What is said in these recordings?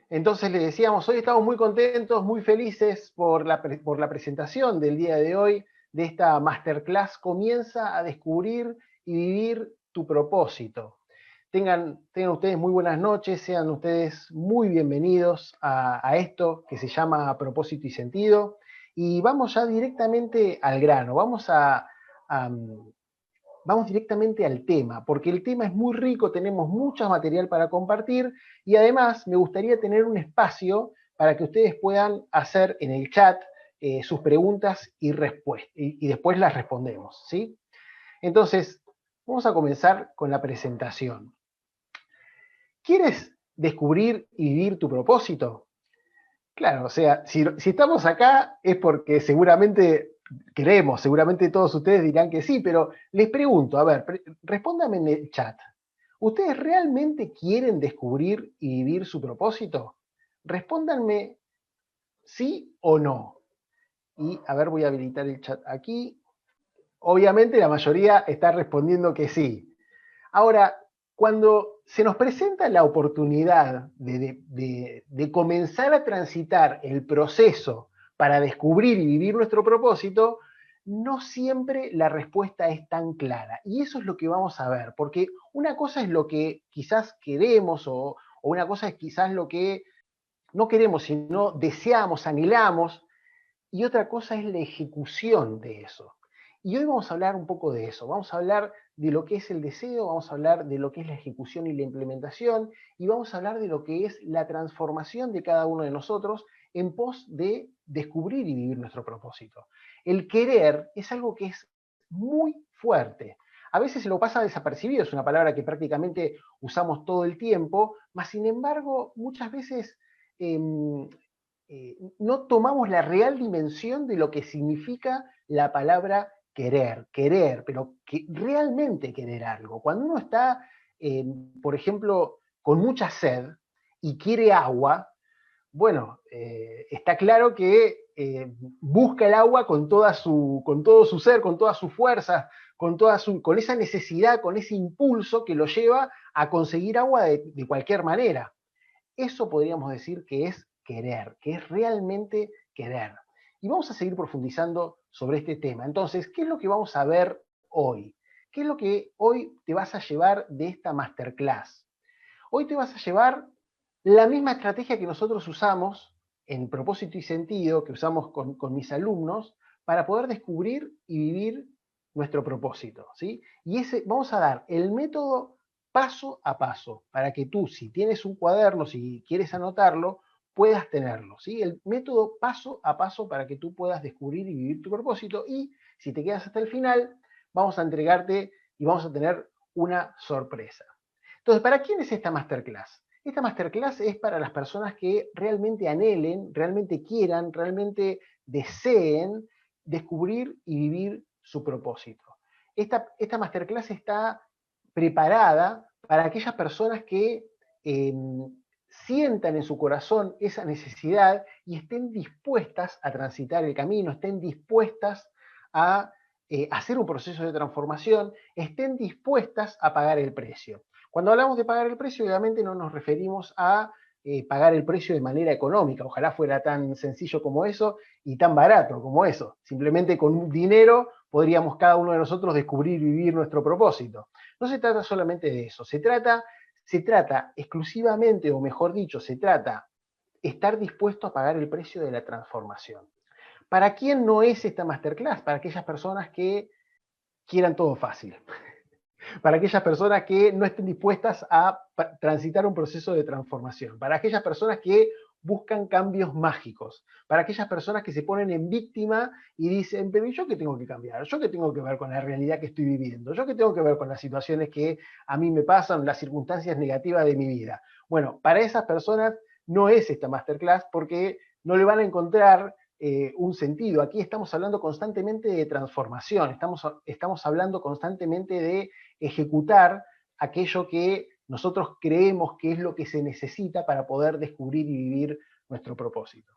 Entonces le decíamos, hoy estamos muy contentos, muy felices por la presentación del día de hoy de esta masterclass. Comienza a descubrir y vivir tu propósito. Tengan ustedes muy buenas noches, sean ustedes muy bienvenidos a esto que se llama Propósito y Sentido. Y vamos ya directamente al grano, a, vamos directamente al tema, porque el tema es muy rico, tenemos mucho material para compartir y además me gustaría tener un espacio para que ustedes puedan hacer en el chat sus preguntas y después las respondemos, ¿sí? Entonces, vamos a comenzar con la presentación. ¿Quieres descubrir y vivir tu propósito? Claro, o sea, si estamos acá es porque seguramente todos ustedes dirán que sí, pero les pregunto, a ver, respóndanme en el chat. ¿Ustedes realmente quieren descubrir y vivir su propósito? Respóndanme sí o no. Y a ver, voy a habilitar el chat aquí. Obviamente la mayoría está respondiendo que sí. Ahora, cuando se nos presenta la oportunidad de comenzar a transitar el proceso para descubrir y vivir nuestro propósito, no siempre la respuesta es tan clara. Y eso es lo que vamos a ver, porque una cosa es lo que quizás queremos o una cosa es quizás lo que no queremos, sino deseamos, anhelamos, y otra cosa es la ejecución de eso. Y hoy vamos a hablar un poco de eso, vamos a hablar de lo que es el deseo, vamos a hablar de lo que es la ejecución y la implementación, y vamos a hablar de lo que es la transformación de cada uno de nosotros en pos de descubrir y vivir nuestro propósito. El querer es algo que es muy fuerte. A veces se lo pasa desapercibido, es una palabra que prácticamente usamos todo el tiempo, mas sin embargo muchas veces eh, no tomamos la real dimensión de lo que significa la palabra querer, pero que realmente querer algo. Cuando uno está, por ejemplo, con mucha sed y quiere agua, bueno, está claro que busca el agua con todo su ser, con todas sus fuerzas, con esa necesidad, con ese impulso que lo lleva a conseguir agua de cualquier manera. Eso podríamos decir que es querer, que es realmente querer. Y vamos a seguir profundizando sobre este tema. Entonces, ¿qué es lo que vamos a ver hoy? ¿Qué es lo que hoy te vas a llevar de esta masterclass? Hoy te vas a llevar la misma estrategia que nosotros usamos en propósito y sentido, que usamos con mis alumnos, para poder descubrir y vivir nuestro propósito, ¿sí? Y vamos a dar el método paso a paso, para que tú, si tienes un cuaderno, si quieres anotarlo, puedas tenerlo, ¿sí? El método paso a paso para que tú puedas descubrir y vivir tu propósito. Y si te quedas hasta el final, vamos a entregarte y vamos a tener una sorpresa. Entonces, ¿para quién es esta masterclass? Esta masterclass es para las personas que realmente anhelen, realmente quieran, realmente deseen descubrir y vivir su propósito. Esta masterclass está preparada para aquellas personas que eh, sientan en su corazón esa necesidad y estén dispuestas a transitar el camino, estén dispuestas a hacer un proceso de transformación, estén dispuestas a pagar el precio. Cuando hablamos de pagar el precio, obviamente no nos referimos a pagar el precio de manera económica. Ojalá fuera tan sencillo como eso y tan barato como eso. Simplemente con dinero podríamos cada uno de nosotros descubrir y vivir nuestro propósito. No se trata solamente de eso, se trata exclusivamente, o mejor dicho, se trata estar dispuesto a pagar el precio de la transformación. ¿Para quién no es esta masterclass? Para aquellas personas que quieran todo fácil, para aquellas personas que no estén dispuestas a transitar un proceso de transformación, para aquellas personas que buscan cambios mágicos, para aquellas personas que se ponen en víctima y dicen, pero ¿yo qué tengo que cambiar? ¿Yo qué tengo que ver con la realidad que estoy viviendo? ¿Yo qué tengo que ver con las situaciones que a mí me pasan, las circunstancias negativas de mi vida? Bueno, para esas personas no es esta masterclass porque no le van a encontrar un sentido. Aquí estamos hablando constantemente de transformación, estamos hablando constantemente de ejecutar aquello que nosotros creemos que es lo que se necesita para poder descubrir y vivir nuestro propósito.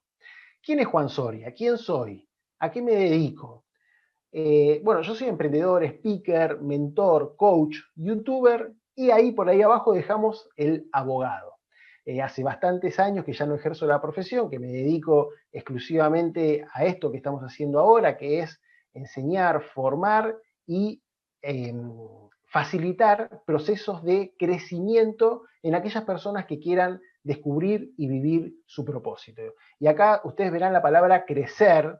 ¿Quién es Juan Soria? ¿Quién soy? ¿A qué me dedico? Bueno, yo soy emprendedor, speaker, mentor, coach, youtuber y ahí por ahí abajo dejamos el abogado. hace bastantes años que ya no ejerzo la profesión, que me dedico exclusivamente a esto que estamos haciendo ahora, que es enseñar, formar y facilitar procesos de crecimiento en aquellas personas que quieran descubrir y vivir su propósito. Y acá ustedes verán la palabra crecer,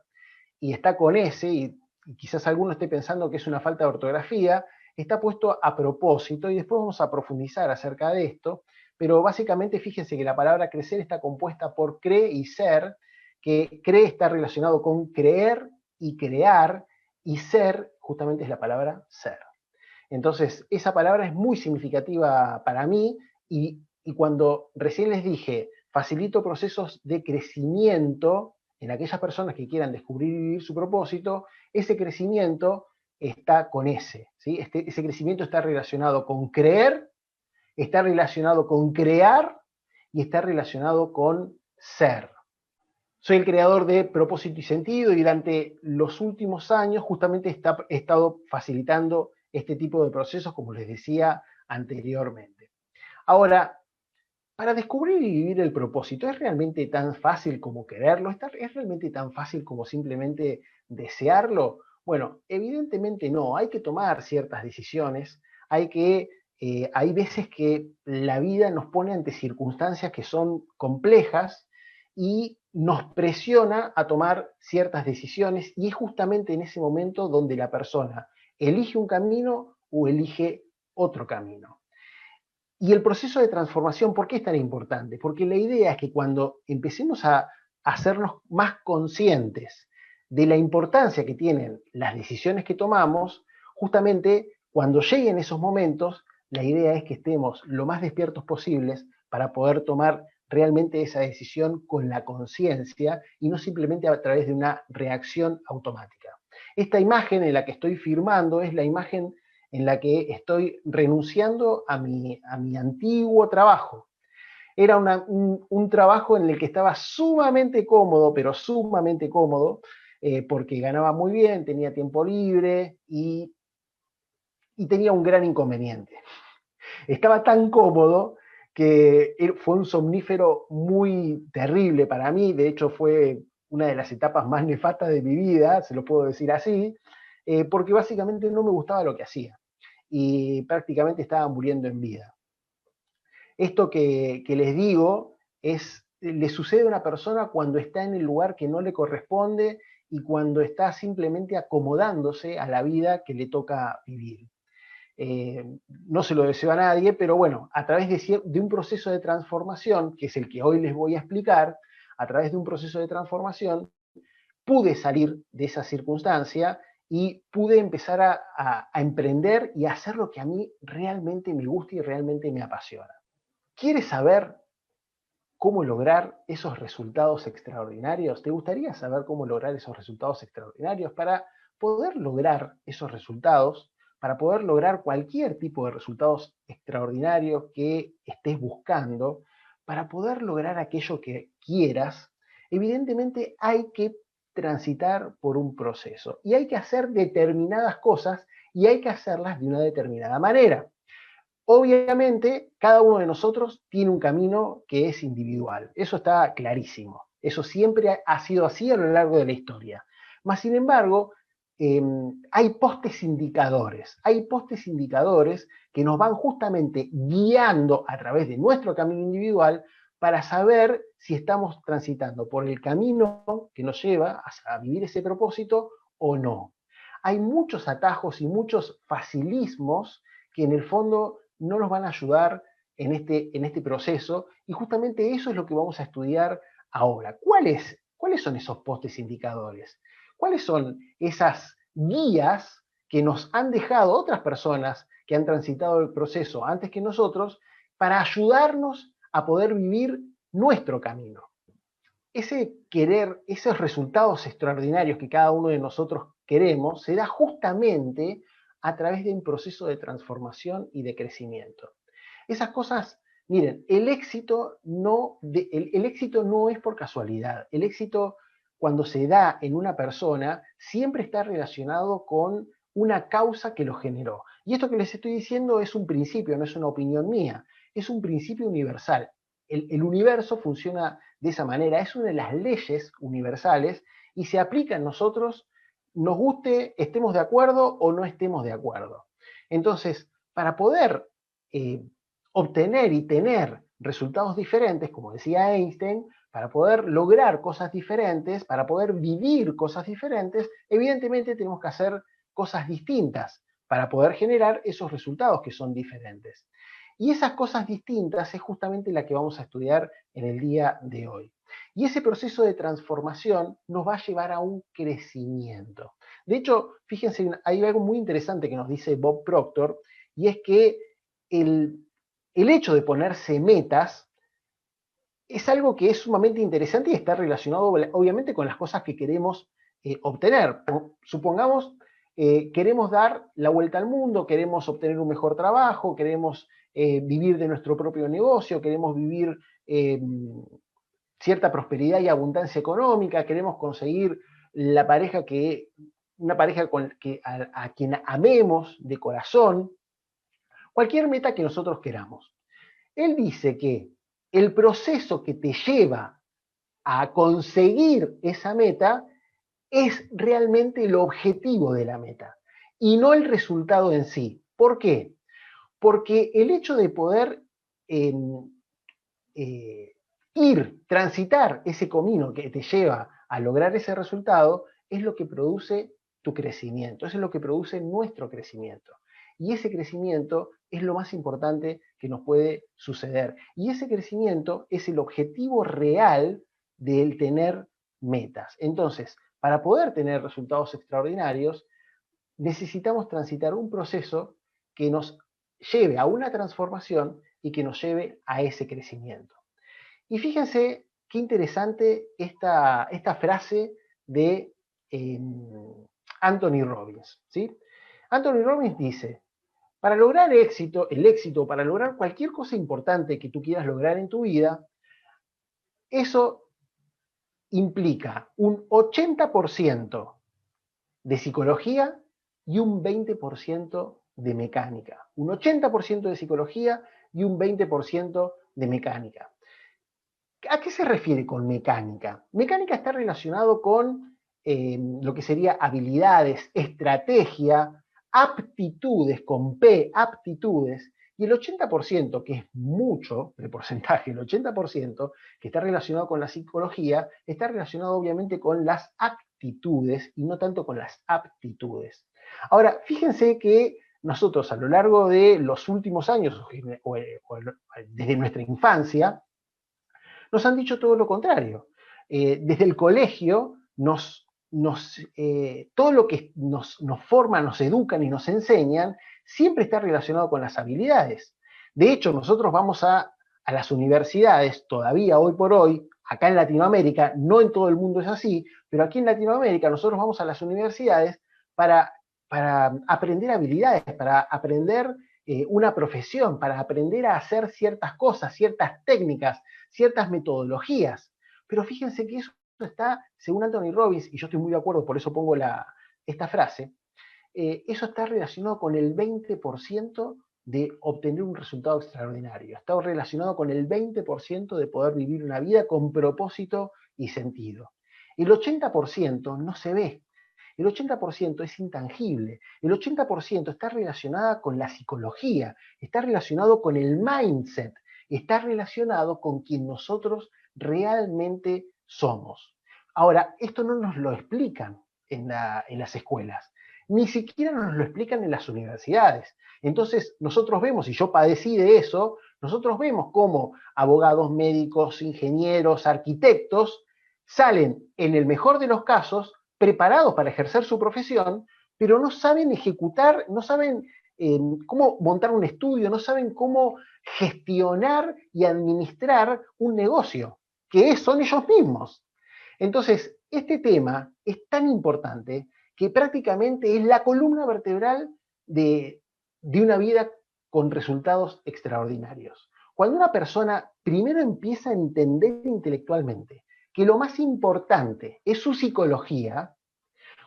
y está con S, y quizás alguno esté pensando que es una falta de ortografía, está puesto a propósito, y después vamos a profundizar acerca de esto, pero básicamente fíjense que la palabra crecer está compuesta por cre y ser, que cre está relacionado con creer y crear, y ser justamente es la palabra ser. Entonces, esa palabra es muy significativa para mí y cuando recién les dije, facilito procesos de crecimiento en aquellas personas que quieran descubrir y vivir su propósito, ese crecimiento está con ese, ¿sí? Ese crecimiento está relacionado con creer, está relacionado con crear y está relacionado con ser. Soy el creador de Propósito y Sentido y durante los últimos años justamente he estado facilitando este tipo de procesos, como les decía anteriormente. Ahora, para descubrir y vivir el propósito, ¿es realmente tan fácil como quererlo? ¿Es realmente tan fácil como simplemente desearlo? Bueno, evidentemente no, hay que tomar ciertas decisiones, hay veces que la vida nos pone ante circunstancias que son complejas y nos presiona a tomar ciertas decisiones y es justamente en ese momento donde la persona elige un camino o elige otro camino. Y el proceso de transformación, ¿por qué es tan importante? Porque la idea es que cuando empecemos a hacernos más conscientes de la importancia que tienen las decisiones que tomamos, justamente cuando lleguen esos momentos, la idea es que estemos lo más despiertos posibles para poder tomar realmente esa decisión con la conciencia y no simplemente a través de una reacción automática. Esta imagen en la que estoy firmando es la imagen en la que estoy renunciando a mi antiguo trabajo. Era un trabajo en el que estaba sumamente cómodo, pero sumamente cómodo, porque ganaba muy bien, tenía tiempo libre y tenía un gran inconveniente. Estaba tan cómodo que fue un somnífero muy terrible para mí, de hecho fue una de las etapas más nefastas de mi vida, se lo puedo decir así, porque básicamente no me gustaba lo que hacía y prácticamente estaba muriendo en vida. Esto que les digo le sucede a una persona cuando está en el lugar que no le corresponde y cuando está simplemente acomodándose a la vida que le toca vivir. No se lo deseo a nadie, pero bueno, a través de un proceso de transformación, que es el que hoy les voy a explicar, a través de un proceso de transformación, pude salir de esa circunstancia y pude empezar a emprender y a hacer lo que a mí realmente me gusta y realmente me apasiona. ¿Quieres saber cómo lograr esos resultados extraordinarios? ¿Te gustaría saber cómo lograr esos resultados extraordinarios? Para poder lograr esos resultados, para poder lograr cualquier tipo de resultados extraordinarios que estés buscando, para poder lograr aquello que quieras, evidentemente hay que transitar por un proceso y hay que hacer determinadas cosas y hay que hacerlas de una determinada manera. Obviamente, cada uno de nosotros tiene un camino que es individual. Eso está clarísimo. Eso siempre ha sido así a lo largo de la historia. Mas, sin embargo, hay postes indicadores. Hay postes indicadores que nos van justamente guiando a través de nuestro camino individual para saber si estamos transitando por el camino que nos lleva a vivir ese propósito o no. Hay muchos atajos y muchos facilismos que en el fondo no nos van a ayudar en este proceso y justamente eso es lo que vamos a estudiar ahora. ¿Cuáles son esos postes indicadores? ¿Cuáles son esas guías que nos han dejado otras personas que han transitado el proceso antes que nosotros para ayudarnos a poder vivir nuestro camino? Ese querer, esos resultados extraordinarios que cada uno de nosotros queremos, se da justamente a través de un proceso de transformación y de crecimiento. Esas cosas, miren, el éxito el éxito no es por casualidad. El éxito, cuando se da en una persona, siempre está relacionado con una causa que lo generó. Y esto que les estoy diciendo es un principio, no es una opinión mía, es un principio universal. el universo funciona de esa manera, es una de las leyes universales y se aplica en nosotros, nos guste, estemos de acuerdo o no estemos de acuerdo. Entonces, para poder obtener y tener resultados diferentes, como decía Einstein, para poder lograr cosas diferentes, para poder vivir cosas diferentes, evidentemente tenemos que hacer cosas distintas para poder generar esos resultados que son diferentes. Y esas cosas distintas es justamente la que vamos a estudiar en el día de hoy. Y ese proceso de transformación nos va a llevar a un crecimiento. De hecho, fíjense, hay algo muy interesante que nos dice Bob Proctor, y es que el hecho de ponerse metas es algo que es sumamente interesante y está relacionado obviamente con las cosas que queremos obtener. Supongamos, queremos dar la vuelta al mundo, queremos obtener un mejor trabajo, queremos vivir de nuestro propio negocio, queremos vivir cierta prosperidad y abundancia económica, queremos conseguir la pareja una pareja a quien amemos de corazón, cualquier meta que nosotros queramos. Él dice que el proceso que te lleva a conseguir esa meta es realmente el objetivo de la meta y no el resultado en sí. ¿Por qué? Porque el hecho de poder transitar ese camino que te lleva a lograr ese resultado es lo que produce tu crecimiento, eso es lo que produce nuestro crecimiento. Y ese crecimiento es lo más importante que nos puede suceder. Y ese crecimiento es el objetivo real del tener metas. Entonces, para poder tener resultados extraordinarios, necesitamos transitar un proceso que nos lleve a una transformación y que nos lleve a ese crecimiento. Y fíjense qué interesante esta frase de Anthony Robbins, ¿sí? Anthony Robbins dice, para lograr el éxito, para lograr cualquier cosa importante que tú quieras lograr en tu vida, eso implica un 80% de psicología y un 20% de mecánica. Un 80% de psicología y un 20% de mecánica. ¿A qué se refiere con mecánica? Mecánica está relacionado con lo que sería habilidades, estrategia, aptitudes, con P, aptitudes, y el 80%, que es mucho de porcentaje, el 80% que está relacionado con la psicología, está relacionado obviamente con las actitudes y no tanto con las aptitudes. Ahora, fíjense que nosotros a lo largo de los últimos años, o desde nuestra infancia, nos han dicho todo lo contrario. Desde el colegio, todo lo que nos forman, nos educan y nos enseñan, siempre está relacionado con las habilidades. De hecho, nosotros vamos a las universidades, todavía hoy por hoy, acá en Latinoamérica, no en todo el mundo es así, pero aquí en Latinoamérica nosotros vamos a las universidades para aprender habilidades, para aprender una profesión, para aprender a hacer ciertas cosas, ciertas técnicas, ciertas metodologías. Pero fíjense que eso está, según Anthony Robbins, y yo estoy muy de acuerdo, por eso pongo esta frase, eso está relacionado con el 20% de obtener un resultado extraordinario. Está relacionado con el 20% de poder vivir una vida con propósito y sentido. El 80% no se ve. El 80% es intangible. El 80% está relacionada con la psicología, está relacionado con el mindset, está relacionado con quien nosotros realmente somos. Ahora, esto no nos lo explican en las escuelas, ni siquiera nos lo explican en las universidades. Entonces, nosotros vemos, y yo padecí de eso, nosotros vemos cómo abogados, médicos, ingenieros, arquitectos salen, en el mejor de los casos, preparados para ejercer su profesión, pero no saben ejecutar, no saben cómo montar un estudio, no saben cómo gestionar y administrar un negocio, que son ellos mismos. Entonces, este tema es tan importante que prácticamente es la columna vertebral de una vida con resultados extraordinarios. Cuando una persona primero empieza a entender intelectualmente que lo más importante es su psicología,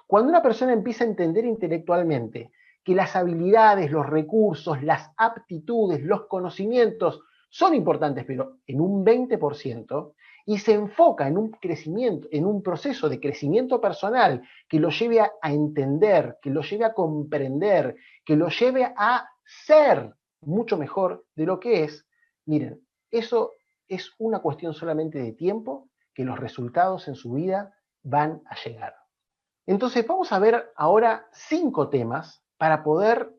cuando una persona empieza a entender intelectualmente que las habilidades, los recursos, las aptitudes, los conocimientos son importantes, pero en un 20%, y se enfoca en un crecimiento, en un proceso de crecimiento personal que lo lleve a entender, que lo lleve a comprender, que lo lleve a ser mucho mejor de lo que es, miren, eso es una cuestión solamente de tiempo, que los resultados en su vida van a llegar. Entonces vamos a ver ahora 5 temas para poder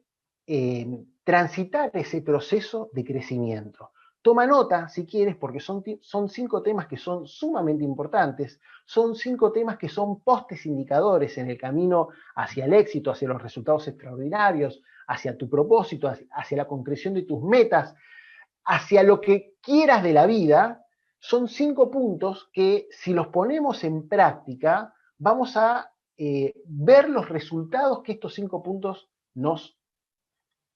transitar ese proceso de crecimiento. Toma nota, si quieres, porque son 5 temas que son sumamente importantes, son 5 temas que son postes indicadores en el camino hacia el éxito, hacia los resultados extraordinarios, hacia tu propósito, hacia la concreción de tus metas, hacia lo que quieras de la vida. Son 5 puntos que, si los ponemos en práctica, vamos a ver los resultados que estos 5 puntos nos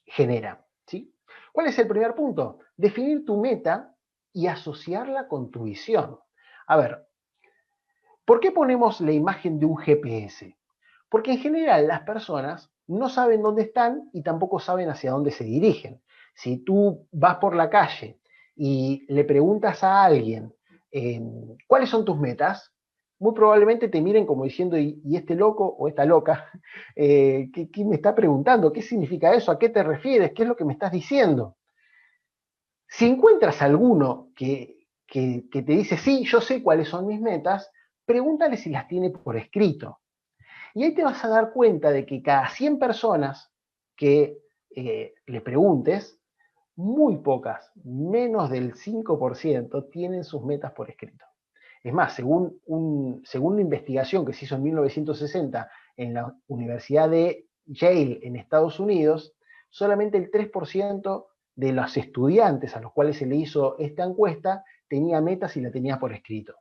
generan, ¿sí? ¿Cuál es el primer punto? Definir tu meta y asociarla con tu visión. A ver, ¿por qué ponemos la imagen de un GPS? Porque en general las personas no saben dónde están y tampoco saben hacia dónde se dirigen. Si tú vas por la calle y le preguntas a alguien cuáles son tus metas, muy probablemente te miren como diciendo, ¿y este loco o esta loca qué me está preguntando? ¿Qué significa eso? ¿A qué te refieres? ¿Qué es lo que me estás diciendo? Si encuentras alguno que te dice, sí, yo sé cuáles son mis metas, pregúntale si las tiene por escrito. Y ahí te vas a dar cuenta de que cada 100 personas que le preguntes, muy pocas, menos del 5%, tienen sus metas por escrito. Es más, según una investigación que se hizo en 1960 en la Universidad de Yale en Estados Unidos, solamente el 3% de los estudiantes a los cuales se le hizo esta encuesta tenía metas y la tenía por escrito.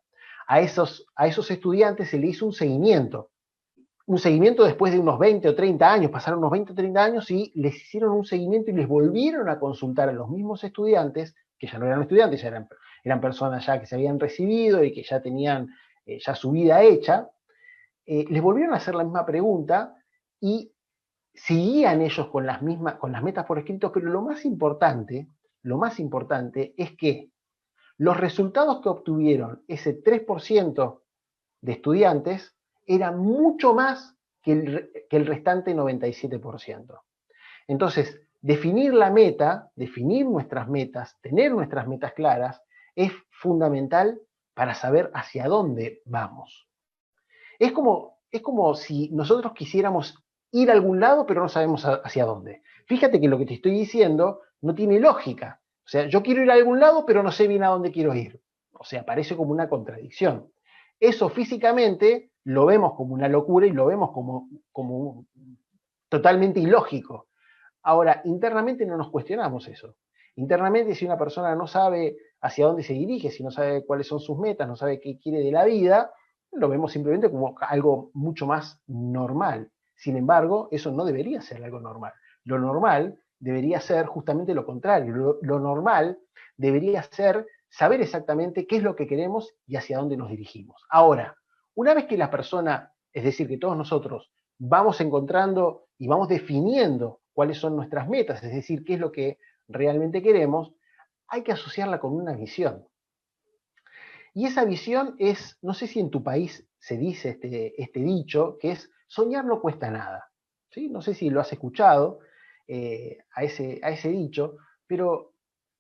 A esos estudiantes se le hizo un seguimiento después de unos 20 o 30 años, pasaron unos 20 o 30 años y les hicieron un seguimiento y les volvieron a consultar a los mismos estudiantes, que ya no eran estudiantes, ya eran personas ya que se habían recibido y que ya tenían ya su vida hecha, les volvieron a hacer la misma pregunta y seguían ellos con las metas por escrito, pero lo más importante es que los resultados que obtuvieron ese 3% de estudiantes era mucho más que el restante 97%. Entonces, definir la meta, definir nuestras metas, tener nuestras metas claras, es fundamental para saber hacia dónde vamos. Es como si nosotros quisiéramos ir a algún lado, pero no sabemos hacia dónde. Fíjate que lo que te estoy diciendo no tiene lógica. O sea, yo quiero ir a algún lado, pero no sé bien a dónde quiero ir. O sea, parece como una contradicción. Eso físicamente lo vemos como una locura y lo vemos como totalmente ilógico. Ahora, internamente no nos cuestionamos eso. Internamente, si una persona no sabe hacia dónde se dirige, si no sabe cuáles son sus metas, no sabe qué quiere de la vida, lo vemos simplemente como algo mucho más normal. Sin embargo, eso no debería ser algo normal. Lo normal debería ser justamente lo contrario. Lo normal debería ser saber exactamente qué es lo que queremos y hacia dónde nos dirigimos. Ahora, una vez que la persona, es decir, que todos nosotros vamos encontrando y vamos definiendo cuáles son nuestras metas, es decir, qué es lo que realmente queremos, hay que asociarla con una visión. Y esa visión es, no sé si en tu país se dice este dicho, que es soñar no cuesta nada. ¿Sí? No sé si lo has escuchado a ese dicho, pero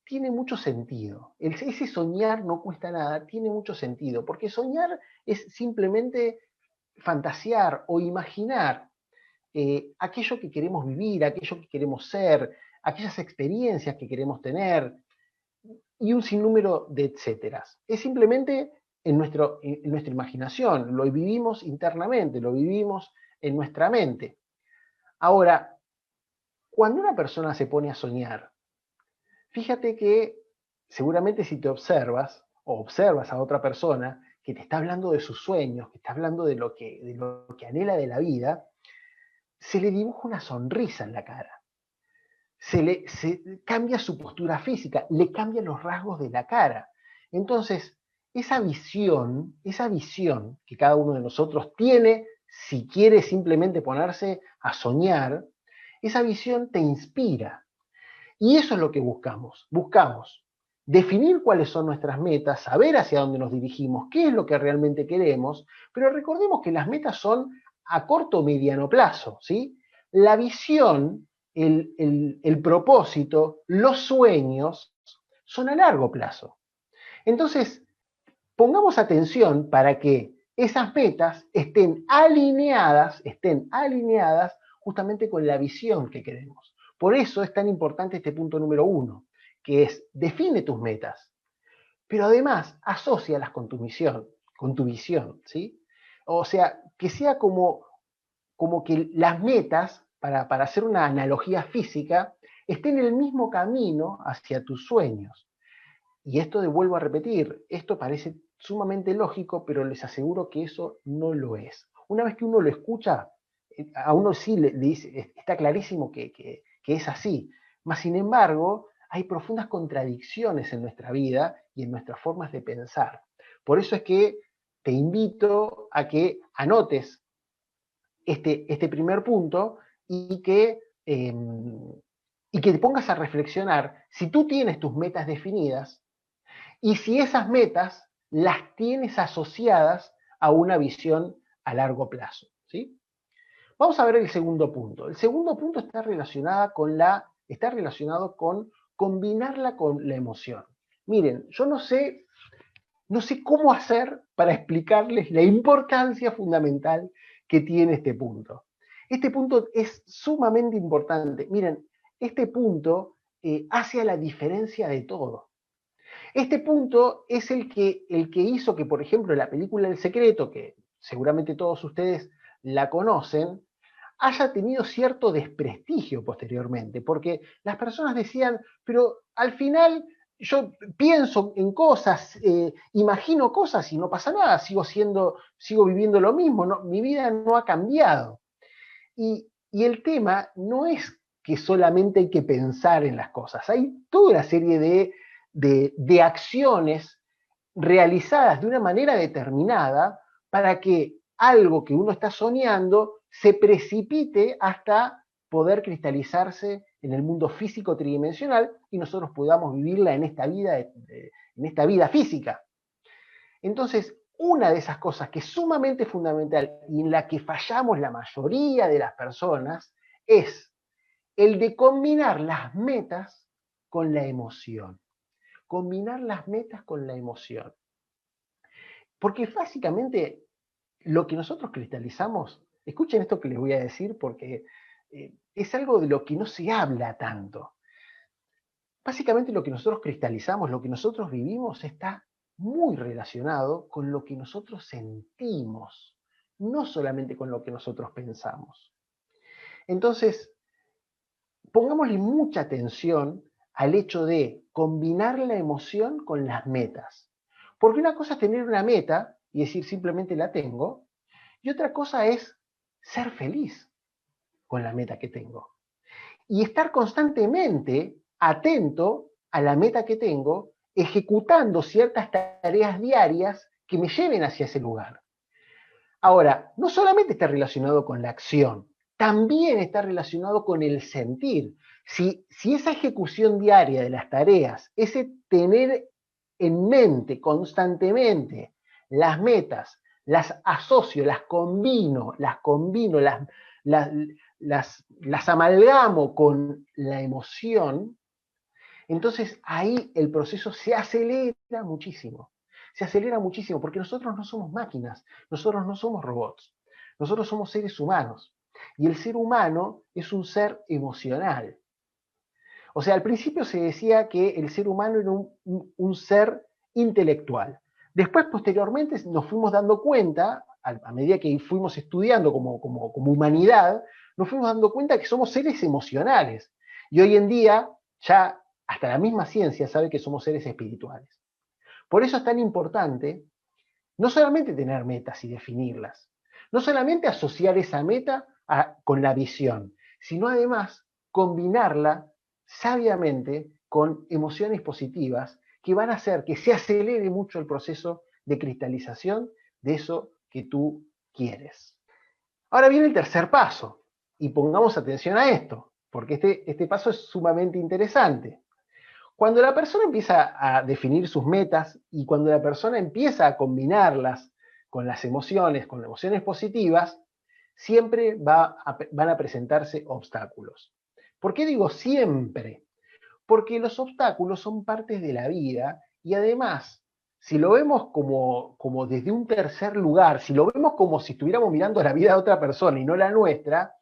tiene mucho sentido. Ese soñar no cuesta nada tiene mucho sentido, porque soñar es simplemente fantasear o imaginar aquello que queremos vivir, aquello que queremos ser, aquellas experiencias que queremos tener y un sinnúmero de etcéteras. Es simplemente en nuestra imaginación, lo vivimos internamente, lo vivimos en nuestra mente. Ahora, cuando una persona se pone a soñar, fíjate que seguramente si te observas o observas a otra persona que te está hablando de sus sueños, que está hablando de lo que anhela de la vida, se le dibuja una sonrisa en la cara. Se cambia su postura física, le cambian los rasgos de la cara. Entonces, esa visión que cada uno de nosotros tiene, si quiere simplemente ponerse a soñar, esa visión te inspira. Y eso es lo que buscamos. Buscamos definir cuáles son nuestras metas, saber hacia dónde nos dirigimos, qué es lo que realmente queremos, pero recordemos que las metas son a corto o mediano plazo, ¿sí? La visión, el propósito, los sueños son a largo plazo. Entonces, pongamos atención para que esas metas estén alineadas justamente con la visión que queremos. Por eso es tan importante este punto número 1, que es define tus metas, pero además asócialas con tu misión, con tu visión, ¿sí? O sea, que sea como que las metas, para hacer una analogía física, estén en el mismo camino hacia tus sueños. Y esto vuelvo a repetir, esto parece sumamente lógico, pero les aseguro que eso no lo es. Una vez que uno lo escucha, a uno sí le dice, está clarísimo que es así. Mas, sin embargo, hay profundas contradicciones en nuestra vida y en nuestras formas de pensar. Por eso es que te invito a que anotes este primer punto y eh, y que te pongas a reflexionar si tú tienes tus metas definidas y si esas metas las tienes asociadas a una visión a largo plazo, ¿sí? Vamos a ver el segundo punto. El segundo punto está relacionado con combinarla con la emoción. Miren, yo no sé cómo hacer para explicarles la importancia fundamental que tiene este punto. Este punto es sumamente importante. Miren, este punto hace a la diferencia de todo. Este punto es el que hizo que, por ejemplo, la película El Secreto, que seguramente todos ustedes la conocen, haya tenido cierto desprestigio posteriormente, porque las personas decían, pero al final yo pienso en cosas, imagino cosas y no pasa nada, sigo viviendo lo mismo, no, mi vida no ha cambiado. Y el tema no es que solamente hay que pensar en las cosas, hay toda una serie de acciones realizadas de una manera determinada para que algo que uno está soñando se precipite hasta poder cristalizarse en el mundo físico tridimensional y nosotros podamos vivirla en esta vida física. Entonces, una de esas cosas que es sumamente fundamental y en la que fallamos la mayoría de las personas es el de combinar las metas con la emoción. Combinar las metas con la emoción. Porque básicamente lo que nosotros cristalizamos, escuchen esto que les voy a decir porque es algo de lo que no se habla tanto. Básicamente lo que nosotros cristalizamos, lo que nosotros vivimos está muy relacionado con lo que nosotros sentimos, no solamente con lo que nosotros pensamos. Entonces, pongámosle mucha atención al hecho de combinar la emoción con las metas. Porque una cosa es tener una meta y decir simplemente la tengo, y otra cosa es ser feliz con la meta que tengo. Y estar constantemente atento a la meta que tengo, ejecutando ciertas tareas diarias que me lleven hacia ese lugar. Ahora, no solamente está relacionado con la acción, también está relacionado con el sentir. Si esa ejecución diaria de las tareas, ese tener en mente constantemente las metas, las asocio, las amalgamo con la emoción, entonces ahí el proceso se acelera muchísimo. Se acelera muchísimo porque nosotros no somos máquinas, nosotros no somos robots, nosotros somos seres humanos. Y el ser humano es un ser emocional. O sea, al principio se decía que el ser humano era un ser intelectual. Después, posteriormente, nos fuimos dando cuenta, a medida que fuimos estudiando como humanidad, nos fuimos dando cuenta que somos seres emocionales. Y hoy en día, ya hasta la misma ciencia sabe que somos seres espirituales. Por eso es tan importante no solamente tener metas y definirlas, no solamente asociar esa meta con la visión, sino además combinarla sabiamente con emociones positivas que van a hacer que se acelere mucho el proceso de cristalización de eso que tú quieres. Ahora viene el tercer paso, y pongamos atención a esto, porque este paso es sumamente interesante. Cuando la persona empieza a definir sus metas y cuando la persona empieza a combinarlas con las emociones, con emociones positivas, siempre van a presentarse obstáculos. ¿Por qué digo siempre? Porque los obstáculos son partes de la vida y además, si lo vemos como desde un tercer lugar, si lo vemos como si estuviéramos mirando la vida de otra persona y no la nuestra,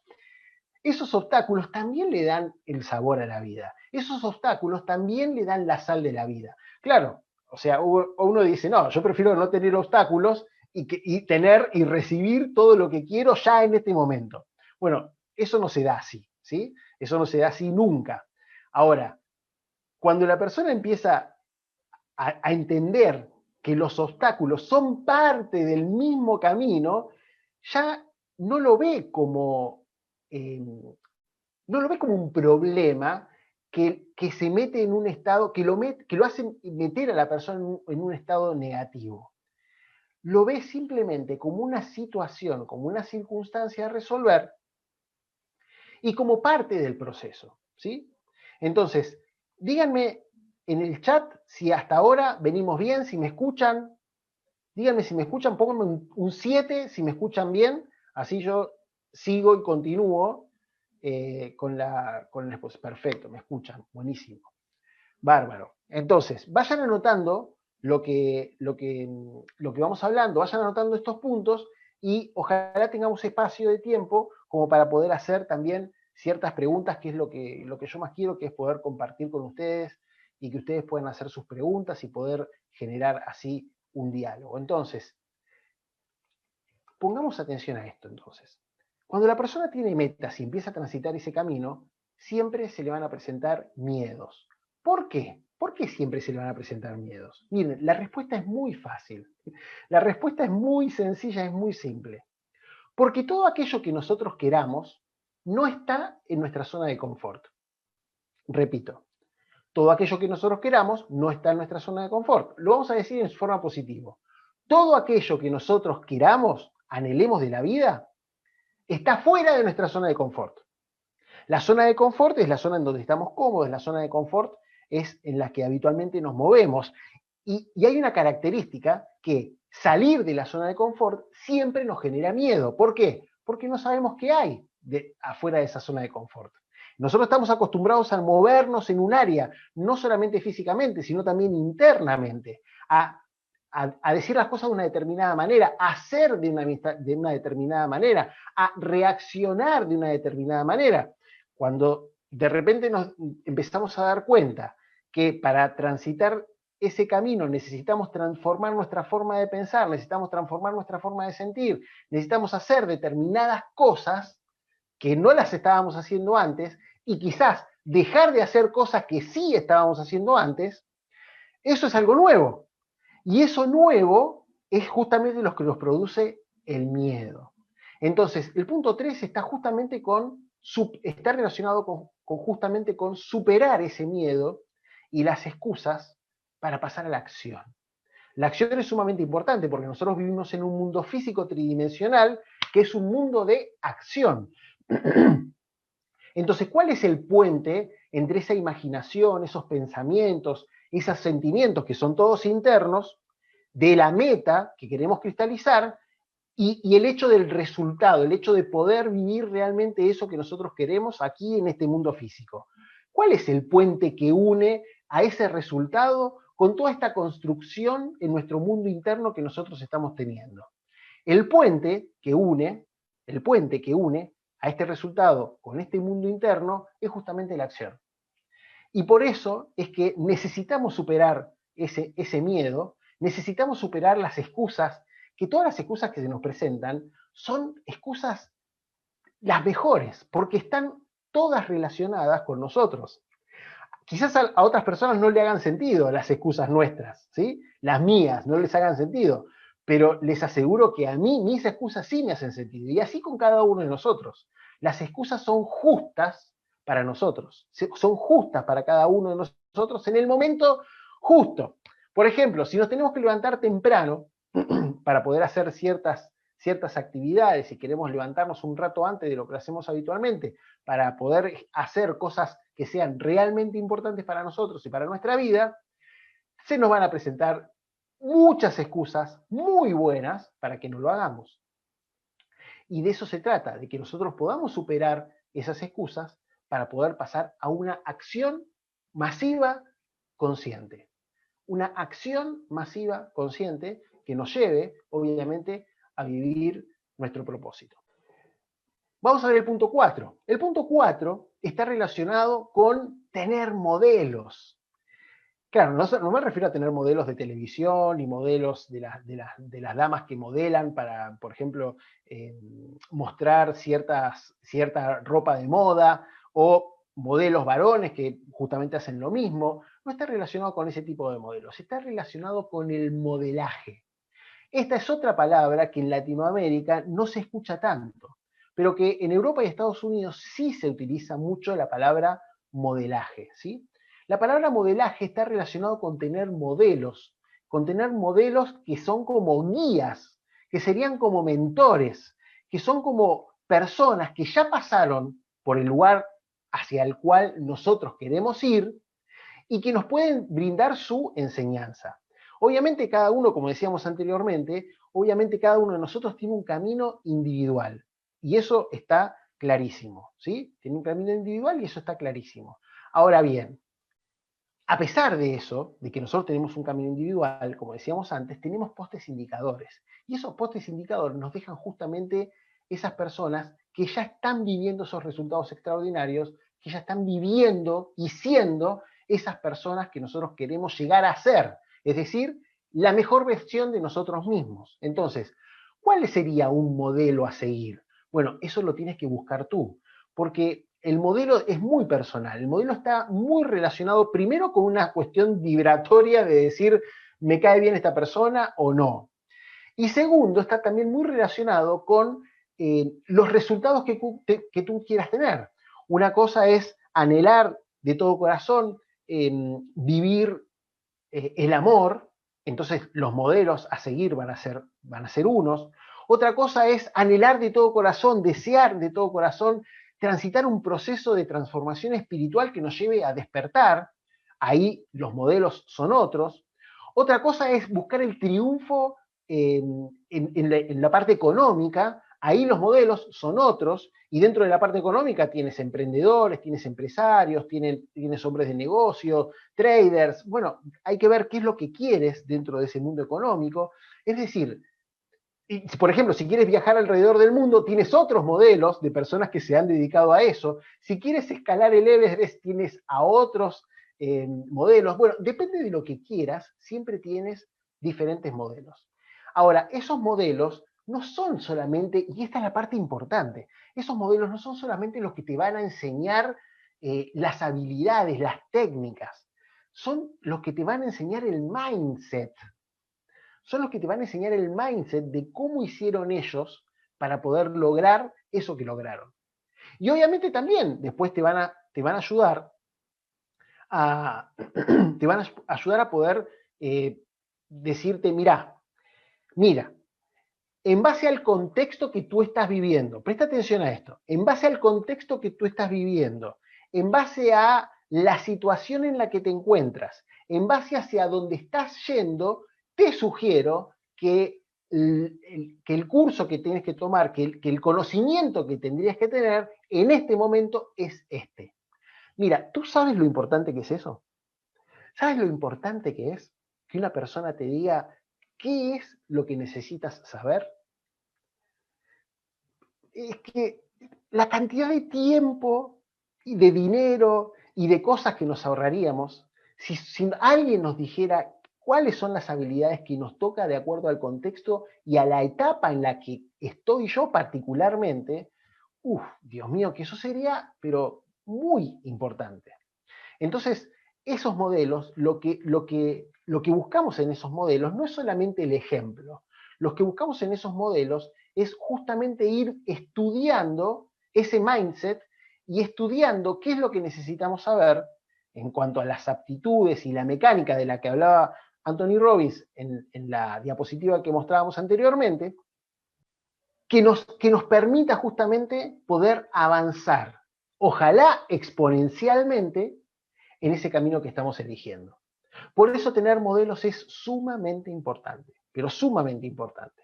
esos obstáculos también le dan el sabor a la vida. Esos obstáculos también le dan la sal de la vida. Claro, o sea, uno dice, no, yo prefiero no tener obstáculos y tener y recibir todo lo que quiero ya en este momento. Bueno, eso no se da así, ¿sí? Eso no se da así nunca. Ahora, cuando la persona empieza a entender que los obstáculos son parte del mismo camino, ya no lo ve como no lo ve como un problema que se mete en un estado, que lo hace meter a la persona en un estado negativo. Lo ve simplemente como una situación, como una circunstancia a resolver y como parte del proceso, ¿sí? Entonces, díganme en el chat si hasta ahora venimos bien, si me escuchan, díganme si me escuchan, pónganme un 7 si me escuchan bien, así yo sigo y continúo con la exposición. Perfecto, me escuchan, buenísimo. Bárbaro. Entonces, vayan anotando lo que vamos hablando, vayan anotando estos puntos y ojalá tengamos espacio de tiempo como para poder hacer también ciertas preguntas, que es lo que yo más quiero, que es poder compartir con ustedes y que ustedes puedan hacer sus preguntas y poder generar así un diálogo. Entonces, pongamos atención a esto entonces. Cuando la persona tiene metas y empieza a transitar ese camino, siempre se le van a presentar miedos. ¿Por qué? ¿Por qué siempre se le van a presentar miedos? Miren, la respuesta es muy fácil. La respuesta es muy sencilla, es muy simple. Porque todo aquello que nosotros queramos no está en nuestra zona de confort. Repito, todo aquello que nosotros queramos no está en nuestra zona de confort. Lo vamos a decir en forma positiva. Todo aquello que nosotros queramos, anhelemos de la vida, está fuera de nuestra zona de confort. La zona de confort es la zona en donde estamos cómodos, la zona de confort es en la que habitualmente nos movemos. Y hay una característica que salir de la zona de confort siempre nos genera miedo. ¿Por qué? Porque no sabemos qué hay afuera de esa zona de confort. Nosotros estamos acostumbrados a movernos en un área, no solamente físicamente, sino también internamente, a decir las cosas de una determinada manera, a hacer de una determinada manera, a reaccionar de una determinada manera. Cuando de repente nos empezamos a dar cuenta que para transitar ese camino necesitamos transformar nuestra forma de pensar, necesitamos transformar nuestra forma de sentir, necesitamos hacer determinadas cosas que no las estábamos haciendo antes y quizás dejar de hacer cosas que sí estábamos haciendo antes, eso es algo nuevo. Y eso nuevo es justamente lo que nos produce el miedo. Entonces, el punto 3 está justamente está relacionado justamente con superar ese miedo y las excusas para pasar a la acción. La acción es sumamente importante porque nosotros vivimos en un mundo físico tridimensional que es un mundo de acción. Entonces, ¿cuál es el puente entre esa imaginación, esos pensamientos, esos sentimientos que son todos internos, de la meta que queremos cristalizar y el hecho del resultado, el hecho de poder vivir realmente eso que nosotros queremos aquí en este mundo físico? ¿Cuál es el puente que une a ese resultado con toda esta construcción en nuestro mundo interno que nosotros estamos teniendo? El puente que une, el puente que une a este resultado con este mundo interno es justamente la acción. Y por eso es que necesitamos superar ese miedo, necesitamos superar las excusas, que todas las excusas que se nos presentan son excusas las mejores, porque están todas relacionadas con nosotros. Quizás a otras personas no le hagan sentido las excusas nuestras, ¿sí? Las mías no les hagan sentido, pero les aseguro que a mí mis excusas sí me hacen sentido, y así con cada uno de nosotros. Las excusas son justas para nosotros, son justas para cada uno de nosotros en el momento justo. Por ejemplo, si nos tenemos que levantar temprano para poder hacer ciertas ciertas actividades y queremos levantarnos un rato antes de lo que hacemos habitualmente para poder hacer cosas que sean realmente importantes para nosotros y para nuestra vida, se nos van a presentar muchas excusas muy buenas para que no lo hagamos. Y de eso se trata, de que nosotros podamos superar esas excusas para poder pasar a una acción masiva consciente. Una acción masiva consciente que nos lleve, obviamente, a vivir nuestro propósito. Vamos a ver el punto 4. El punto 4 está relacionado con tener modelos. Claro, no me refiero a tener modelos de televisión y modelos de las damas que modelan para, por ejemplo, mostrar cierta ropa de moda o modelos varones que justamente hacen lo mismo. No está relacionado con ese tipo de modelos, está relacionado con el modelaje. Esta es otra palabra que en Latinoamérica no se escucha tanto, pero que en Europa y Estados Unidos sí se utiliza mucho la palabra modelaje, ¿sí? La palabra modelaje está relacionado con tener modelos que son como guías, que serían como mentores, que son como personas que ya pasaron por el lugar hacia el cual nosotros queremos ir y que nos pueden brindar su enseñanza. Obviamente cada uno, como decíamos anteriormente, obviamente cada uno de nosotros tiene un camino individual y eso está clarísimo, ¿sí? Tiene un camino individual y eso está clarísimo. Ahora bien, a pesar de eso, de que nosotros tenemos un camino individual, como decíamos antes, tenemos postes indicadores. Y esos postes indicadores nos dejan justamente esas personas que ya están viviendo esos resultados extraordinarios, que ya están viviendo y siendo esas personas que nosotros queremos llegar a ser. Es decir, la mejor versión de nosotros mismos. Entonces, ¿cuál sería un modelo a seguir? Bueno, eso lo tienes que buscar tú, porque el modelo es muy personal, el modelo está muy relacionado primero con una cuestión vibratoria de decir, me cae bien esta persona o no. Y segundo, está también muy relacionado con los resultados que tú quieras tener. Una cosa es anhelar de todo corazón vivir el amor, entonces los modelos a seguir van a ser unos. Otra cosa es anhelar de todo corazón, desear de todo corazón, transitar un proceso de transformación espiritual que nos lleve a despertar. Ahí los modelos son otros. Otra cosa es buscar el triunfo en la parte económica. Ahí los modelos son otros. Y dentro de la parte económica tienes emprendedores, tienes empresarios, tienes hombres de negocio, traders. Bueno, hay que ver qué es lo que quieres dentro de ese mundo económico. Es decir, por ejemplo, si quieres viajar alrededor del mundo, tienes otros modelos de personas que se han dedicado a eso. Si quieres escalar el Everest, tienes a otros modelos. Bueno, depende de lo que quieras, siempre tienes diferentes modelos. Ahora, esos modelos no son solamente, y esta es la parte importante, esos modelos no son solamente los que te van a enseñar las habilidades, las técnicas, son los que te van a enseñar el mindset, son los que te van a enseñar el mindset de cómo hicieron ellos para poder lograr eso que lograron. Y obviamente también después te van a ayudar te van a ayudar a poder decirte, mira, en base al contexto que tú estás viviendo, presta atención a esto, en base al contexto que tú estás viviendo, en base a la situación en la que te encuentras, en base hacia donde estás yendo, te sugiero que el curso que tienes que tomar, que el conocimiento que tendrías que tener en este momento es este. Mira, ¿tú sabes lo importante que es eso? ¿Sabes lo importante que es que una persona te diga qué es lo que necesitas saber? Es que la cantidad de tiempo y de dinero y de cosas que nos ahorraríamos si alguien nos dijera cuáles son las habilidades que nos toca de acuerdo al contexto y a la etapa en la que estoy yo particularmente, Dios mío, que eso sería, pero muy importante. Entonces, esos modelos, lo que buscamos en esos modelos no es solamente el ejemplo. Lo que buscamos en esos modelos es justamente ir estudiando ese mindset y estudiando qué es lo que necesitamos saber en cuanto a las aptitudes y la mecánica de la que hablaba Anthony Robbins en la diapositiva que mostrábamos anteriormente, que nos permita justamente poder avanzar, ojalá exponencialmente, en ese camino que estamos eligiendo. Por eso tener modelos es sumamente importante, pero sumamente importante.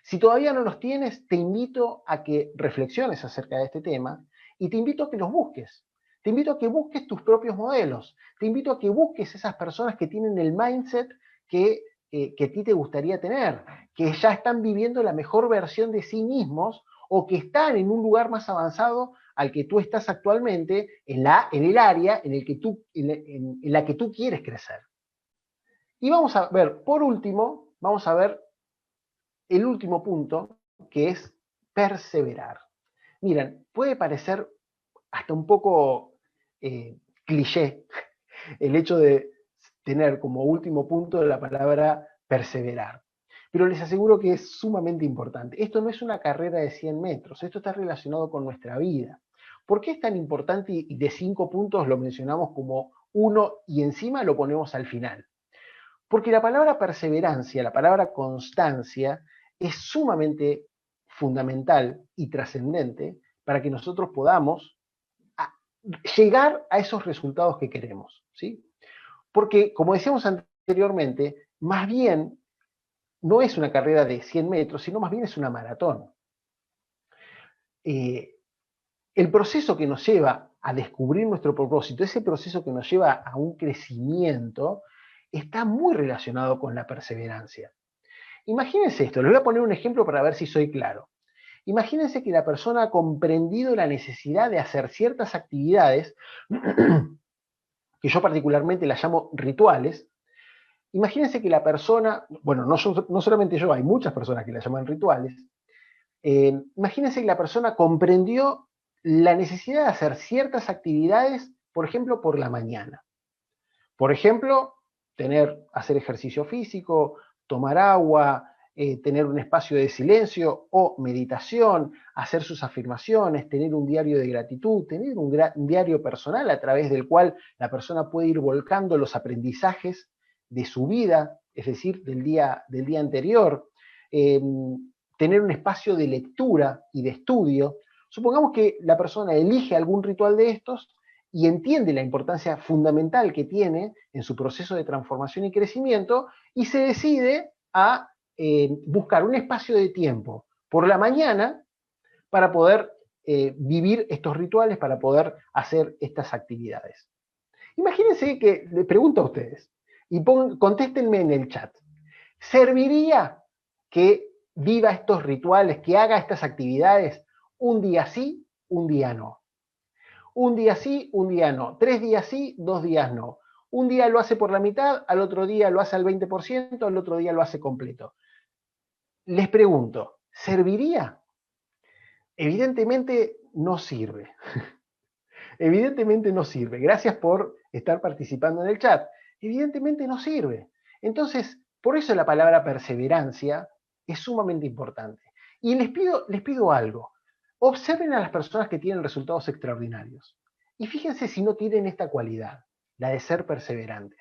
Si todavía no los tienes, te invito a que reflexiones acerca de este tema y te invito a que los busques. Te invito a que busques tus propios modelos. Te invito a que busques esas personas que tienen el mindset que a ti te gustaría tener, que ya están viviendo la mejor versión de sí mismos o que están en un lugar más avanzado al que tú estás actualmente en el área en la que tú quieres crecer. Y vamos a ver, por último, vamos a ver el último punto, que es perseverar. Miren, puede parecer hasta un poco cliché el hecho de tener como último punto la palabra perseverar. Pero les aseguro que es sumamente importante. Esto no es una carrera de 100 metros, esto está relacionado con nuestra vida. ¿Por qué es tan importante y de 5 puntos lo mencionamos como uno y encima lo ponemos al final? Porque la palabra perseverancia, la palabra constancia, es sumamente fundamental y trascendente para que nosotros podamos llegar a esos resultados que queremos, ¿sí? Porque, como decíamos anteriormente, más bien no es una carrera de 100 metros, sino más bien es una maratón. El proceso que nos lleva a descubrir nuestro propósito, ese proceso que nos lleva a un crecimiento, está muy relacionado con la perseverancia. Imagínense esto, les voy a poner un ejemplo para ver si soy claro. Imagínense que la persona ha comprendido la necesidad de hacer ciertas actividades, que yo particularmente las llamo rituales. Imagínense que la persona, bueno, no solamente yo, hay muchas personas que las llaman rituales. Imagínense que la persona comprendió la necesidad de hacer ciertas actividades, por ejemplo, por la mañana. Por ejemplo, hacer ejercicio físico, tomar agua, tener un espacio de silencio o meditación, hacer sus afirmaciones, tener un diario de gratitud, tener un diario personal a través del cual la persona puede ir volcando los aprendizajes de su vida, es decir, del día anterior, tener un espacio de lectura y de estudio. Supongamos que la persona elige algún ritual de estos y entiende la importancia fundamental que tiene en su proceso de transformación y crecimiento y se decide a buscar un espacio de tiempo por la mañana para poder vivir estos rituales, para poder hacer estas actividades. Imagínense que le pregunto a ustedes y contéstenme en el chat. ¿Serviría que viva estos rituales, que haga estas actividades un día sí, un día no? Un día sí, un día no. 3 días sí, 2 días no. Un día lo hace por la mitad, al otro día lo hace al 20%, al otro día lo hace completo. Les pregunto, ¿serviría? Evidentemente no sirve. Evidentemente no sirve. Gracias por estar participando en el chat. Evidentemente no sirve. Entonces, por eso la palabra perseverancia es sumamente importante. Y les pido algo. Observen a las personas que tienen resultados extraordinarios. Y fíjense si no tienen esta cualidad, la de ser perseverantes.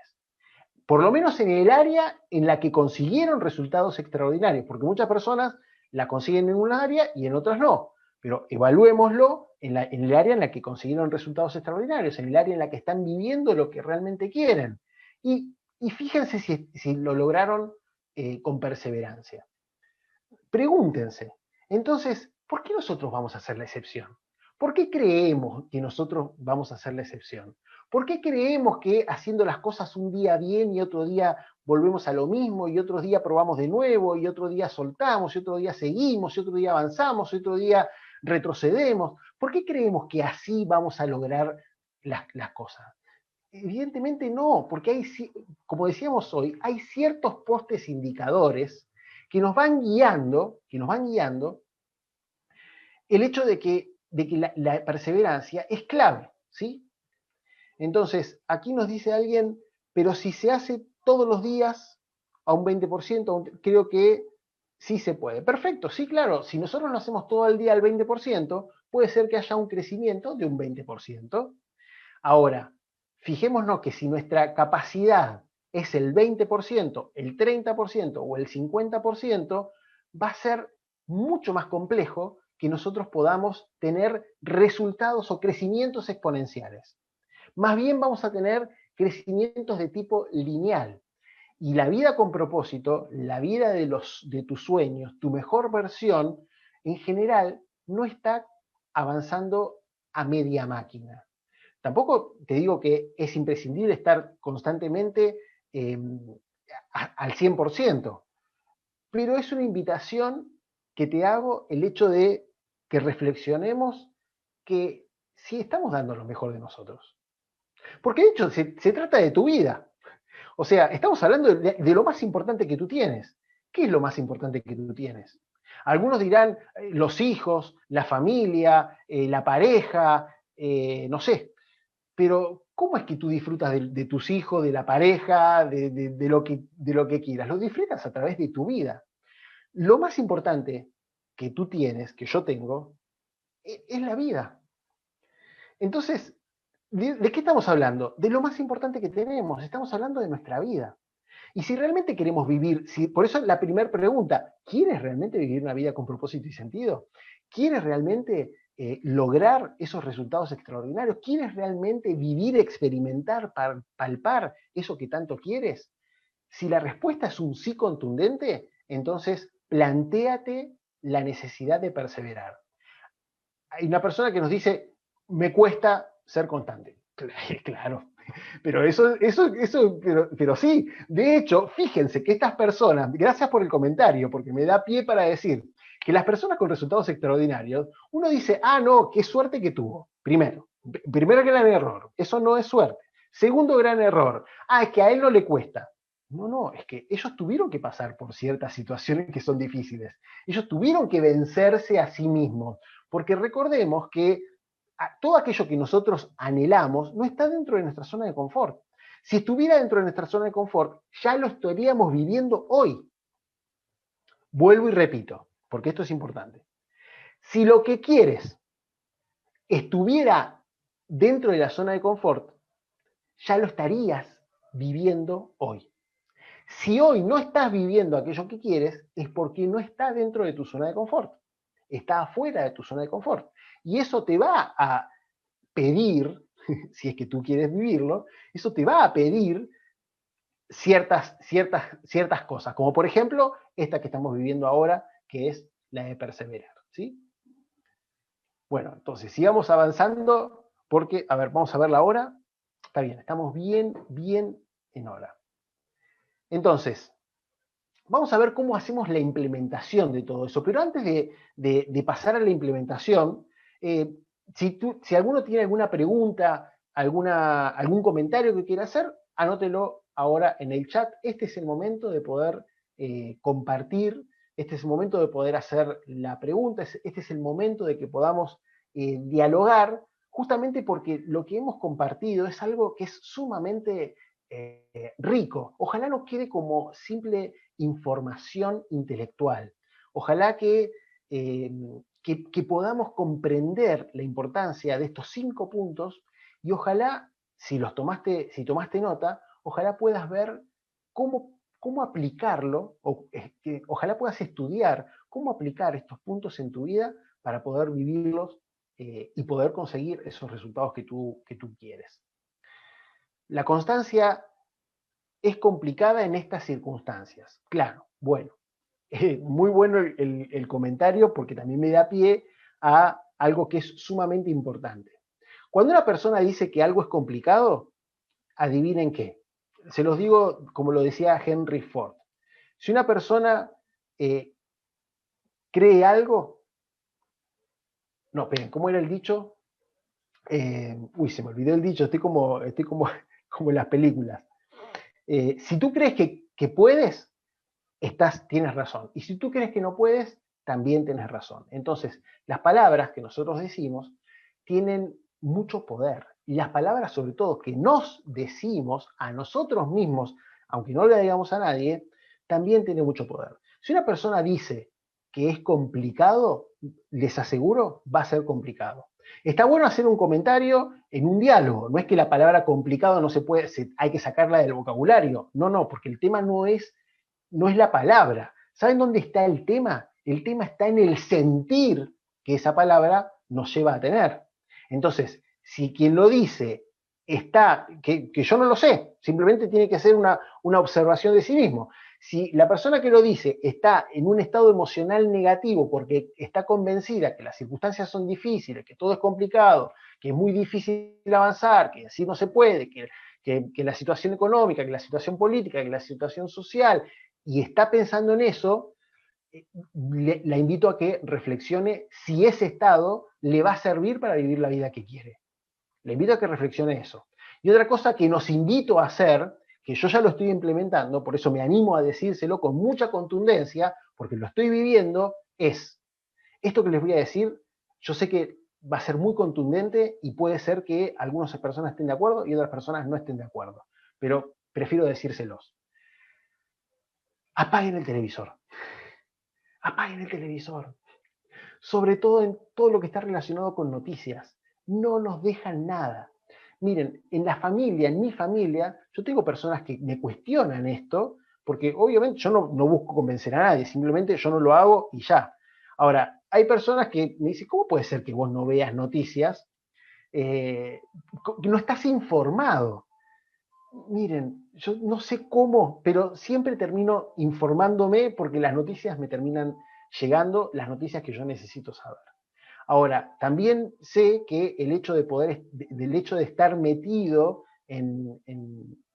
Por lo menos en el área en la que consiguieron resultados extraordinarios, porque muchas personas la consiguen en un área y en otras no. Pero evaluémoslo en el área en la que consiguieron resultados extraordinarios, en el área en la que están viviendo lo que realmente quieren. Y fíjense si lo lograron con perseverancia. Pregúntense, entonces, ¿por qué nosotros vamos a hacer la excepción? ¿Por qué creemos que nosotros vamos a hacer la excepción? ¿Por qué creemos que haciendo las cosas un día bien y otro día volvemos a lo mismo y otro día probamos de nuevo y otro día soltamos y otro día seguimos y otro día avanzamos y otro día retrocedemos? ¿Por qué creemos que así vamos a lograr las cosas? Evidentemente no, porque como decíamos hoy, hay ciertos postes indicadores que nos van guiando el hecho de que la perseverancia es clave, ¿sí? Entonces, aquí nos dice alguien, pero si se hace todos los días a un 20%, creo que sí se puede. Perfecto, sí, claro, si nosotros lo hacemos todo el día al 20%, puede ser que haya un crecimiento de un 20%. Ahora, fijémonos que si nuestra capacidad es el 20%, el 30% o el 50%, va a ser mucho más complejo que nosotros podamos tener resultados o crecimientos exponenciales. Más bien vamos a tener crecimientos de tipo lineal. Y la vida con propósito, la vida de tus sueños, tu mejor versión, en general no está avanzando a media máquina. Tampoco te digo que es imprescindible estar constantemente eh, al 100%, pero es una invitación que te hago el hecho de que reflexionemos que si estamos dando lo mejor de nosotros. Porque de hecho se trata de tu vida. O sea, estamos hablando de lo más importante que tú tienes. ¿Qué es lo más importante que tú tienes? Algunos dirán los hijos, la familia, la pareja, no sé. Pero ¿cómo es que tú disfrutas de tus hijos, de la pareja, de lo que quieras? Lo disfrutas a través de tu vida. Lo más importante que tú tienes, que yo tengo, es la vida. Entonces, ¿de qué estamos hablando? De lo más importante que tenemos. Estamos hablando de nuestra vida. Y si realmente queremos vivir, por eso la primera pregunta, ¿quieres realmente vivir una vida con propósito y sentido? ¿Quieres realmente lograr esos resultados extraordinarios? ¿Quieres realmente vivir, experimentar, palpar eso que tanto quieres? Si la respuesta es un sí contundente, entonces plantéate la necesidad de perseverar. Hay una persona que nos dice, me cuesta ser constante. Claro, pero sí. De hecho, fíjense que estas personas, gracias por el comentario, porque me da pie para decir que las personas con resultados extraordinarios, uno dice, ah, no, qué suerte que tuvo. Primer gran error, eso no es suerte. Segundo gran error, ah, es que a él no le cuesta. No, es que ellos tuvieron que pasar por ciertas situaciones que son difíciles. Ellos tuvieron que vencerse a sí mismos, porque recordemos que todo aquello que nosotros anhelamos no está dentro de nuestra zona de confort. Si estuviera dentro de nuestra zona de confort, ya lo estaríamos viviendo hoy. Vuelvo y repito, porque esto es importante. Si lo que quieres estuviera dentro de la zona de confort, ya lo estarías viviendo hoy. Si hoy no estás viviendo aquello que quieres, es porque no está dentro de tu zona de confort. Está afuera de tu zona de confort. Y eso te va a pedir, si es que tú quieres vivirlo, eso te va a pedir ciertas cosas, como por ejemplo esta que estamos viviendo ahora, que es la de perseverar, ¿sí? Bueno, entonces sigamos avanzando, porque, a ver, vamos a ver la hora. Está bien, estamos bien en hora. Entonces, vamos a ver cómo hacemos la implementación de todo eso, pero antes de pasar a la implementación, si alguno tiene alguna pregunta, algún comentario que quiera hacer, anótelo ahora en el chat. Este es el momento de poder compartir, este es el momento de poder hacer la pregunta, este es el momento de que podamos dialogar, justamente porque lo que hemos compartido es algo que es sumamente rico. Ojalá no quede como simple información intelectual. Ojalá que podamos comprender la importancia de estos 5 puntos y ojalá, si tomaste nota, ojalá puedas ver cómo aplicarlo, ojalá puedas estudiar cómo aplicar estos puntos en tu vida para poder vivirlos y poder conseguir esos resultados que tú quieres. La constancia es complicada en estas circunstancias. Claro, bueno, muy bueno el comentario porque también me da pie a algo que es sumamente importante. Cuando una persona dice que algo es complicado, adivinen qué. Se los digo como lo decía Henry Ford. Si una persona cree algo, no, esperen, ¿cómo era el dicho? Se me olvidó el dicho, estoy como en las películas. Si tú crees que puedes, tienes razón. Y si tú crees que no puedes, también tienes razón. Entonces, las palabras que nosotros decimos tienen mucho poder. Y las palabras, sobre todo, que nos decimos a nosotros mismos, aunque no le digamos a nadie, también tienen mucho poder. Si una persona dice que es complicado, les aseguro, va a ser complicado. Está bueno hacer un comentario en un diálogo. No es que la palabra complicado no se puede, hay que sacarla del vocabulario. No, porque el tema no es la palabra. ¿Saben dónde está el tema? El tema está en el sentir que esa palabra nos lleva a tener. Entonces, si quien lo dice está, que yo no lo sé, simplemente tiene que ser una observación de sí mismo. Si la persona que lo dice está en un estado emocional negativo porque está convencida que las circunstancias son difíciles, que todo es complicado, que es muy difícil avanzar, que así no se puede, que la situación económica, que la situación política, que la situación social, y está pensando en eso, la invito a que reflexione si ese estado le va a servir para vivir la vida que quiere. Le invito a que reflexione eso. Y otra cosa que nos invito a hacer, que yo ya lo estoy implementando, por eso me animo a decírselo con mucha contundencia, porque lo estoy viviendo, es esto que les voy a decir. Yo sé que va a ser muy contundente y puede ser que algunas personas estén de acuerdo y otras personas no estén de acuerdo, pero prefiero decírselos. Apaguen el televisor. Apaguen el televisor. Sobre todo en todo lo que está relacionado con noticias. No nos dejan nada. Miren, en la familia, en mi familia, yo tengo personas que me cuestionan esto, porque obviamente yo no busco convencer a nadie, simplemente yo no lo hago y ya. Ahora, hay personas que me dicen, ¿cómo puede ser que vos no veas noticias? Que no estás informado. Miren, yo no sé cómo, pero siempre termino informándome porque las noticias me terminan llegando, las noticias que yo necesito saber. Ahora, también sé que el hecho de poder, del hecho de estar metido en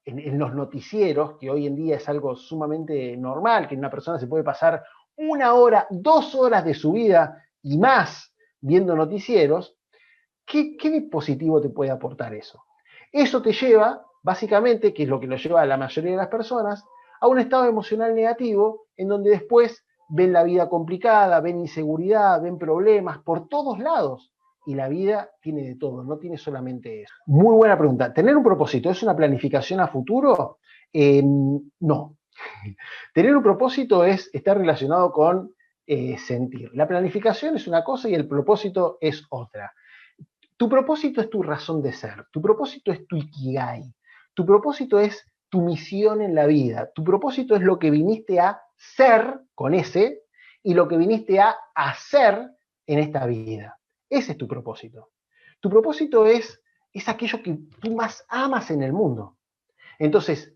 los noticieros, que hoy en día es algo sumamente normal, que una persona se puede pasar 1 hora, 2 horas de su vida y más viendo noticieros, ¿qué dispositivo te puede aportar eso? Eso te lleva, básicamente, que es lo que lo lleva a la mayoría de las personas, a un estado emocional negativo, en donde después ven la vida complicada, ven inseguridad, ven problemas por todos lados. Y la vida tiene de todo, no tiene solamente eso. Muy buena pregunta. ¿Tener un propósito es una planificación a futuro? No. Tener un propósito es estar relacionado con sentir. La planificación es una cosa y el propósito es otra. Tu propósito es tu razón de ser, tu propósito es tu ikigai, tu propósito es tu misión en la vida, tu propósito es lo que viniste a ser con ese y lo que viniste a hacer en esta vida. Ese es tu propósito. Tu propósito es aquello que tú más amas en el mundo. Entonces,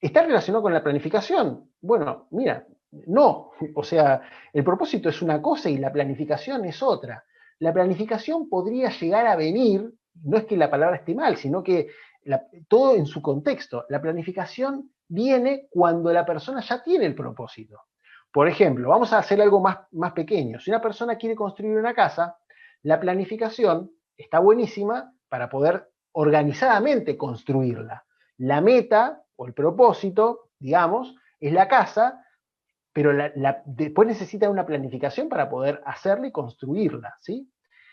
¿está relacionado con la planificación? Bueno, mira, no. O sea, el propósito es una cosa y la planificación es otra. La planificación podría llegar a venir, no es que la palabra esté mal, sino que todo en su contexto. La planificación viene cuando la persona ya tiene el propósito. Por ejemplo, vamos a hacer algo más pequeño. Si una persona quiere construir una casa, la planificación está buenísima para poder organizadamente construirla. La meta o el propósito, digamos, es la casa, pero después necesita una planificación para poder hacerla y construirla, ¿sí?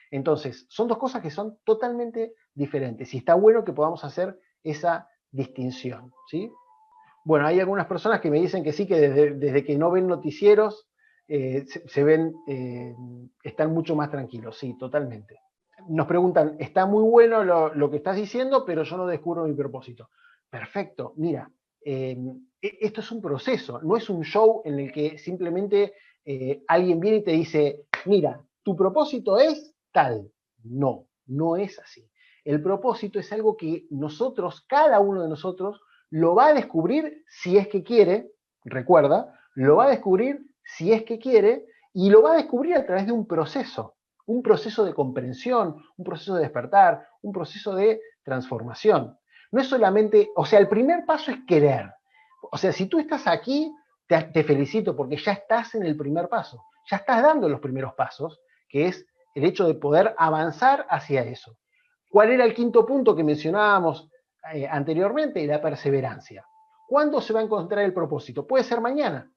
Entonces, son dos cosas que son totalmente diferentes y está bueno que podamos hacer esa distinción, ¿sí? Bueno, hay algunas personas que me dicen que sí, que desde que no ven noticieros, se ven, están mucho más tranquilos, sí, totalmente. Nos preguntan, está muy bueno lo que estás diciendo, pero yo no descubro mi propósito. Perfecto, mira, esto es un proceso, no es un show en el que simplemente alguien viene y te dice, mira, tu propósito es tal. No, no es así. El propósito es algo que nosotros, cada uno de nosotros, lo va a descubrir si es que quiere, recuerda, lo va a descubrir si es que quiere y lo va a descubrir a través de un proceso de comprensión, un proceso de despertar, un proceso de transformación. No es solamente, o sea, el primer paso es querer. O sea, si tú estás aquí, te felicito porque ya estás en el primer paso, ya estás dando los primeros pasos, que es el hecho de poder avanzar hacia eso. ¿Cuál era el quinto punto que mencionábamos anteriormente? La perseverancia. ¿Cuándo se va a encontrar el propósito? Puede ser mañana,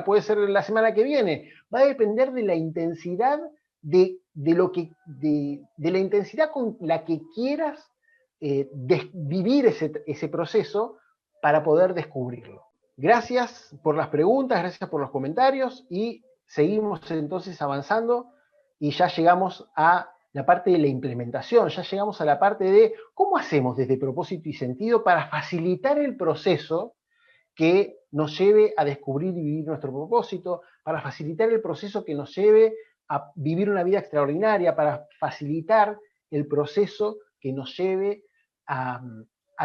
puede ser la semana que viene. Va a depender de la intensidad de la intensidad con la que quieras vivir ese proceso para poder descubrirlo. Gracias por las preguntas, gracias por los comentarios y seguimos entonces avanzando y ya llegamos a la parte de la implementación, ya llegamos a la parte de cómo hacemos desde propósito y sentido para facilitar el proceso que nos lleve a descubrir y vivir nuestro propósito, para facilitar el proceso que nos lleve a vivir una vida extraordinaria, para facilitar el proceso que nos lleve a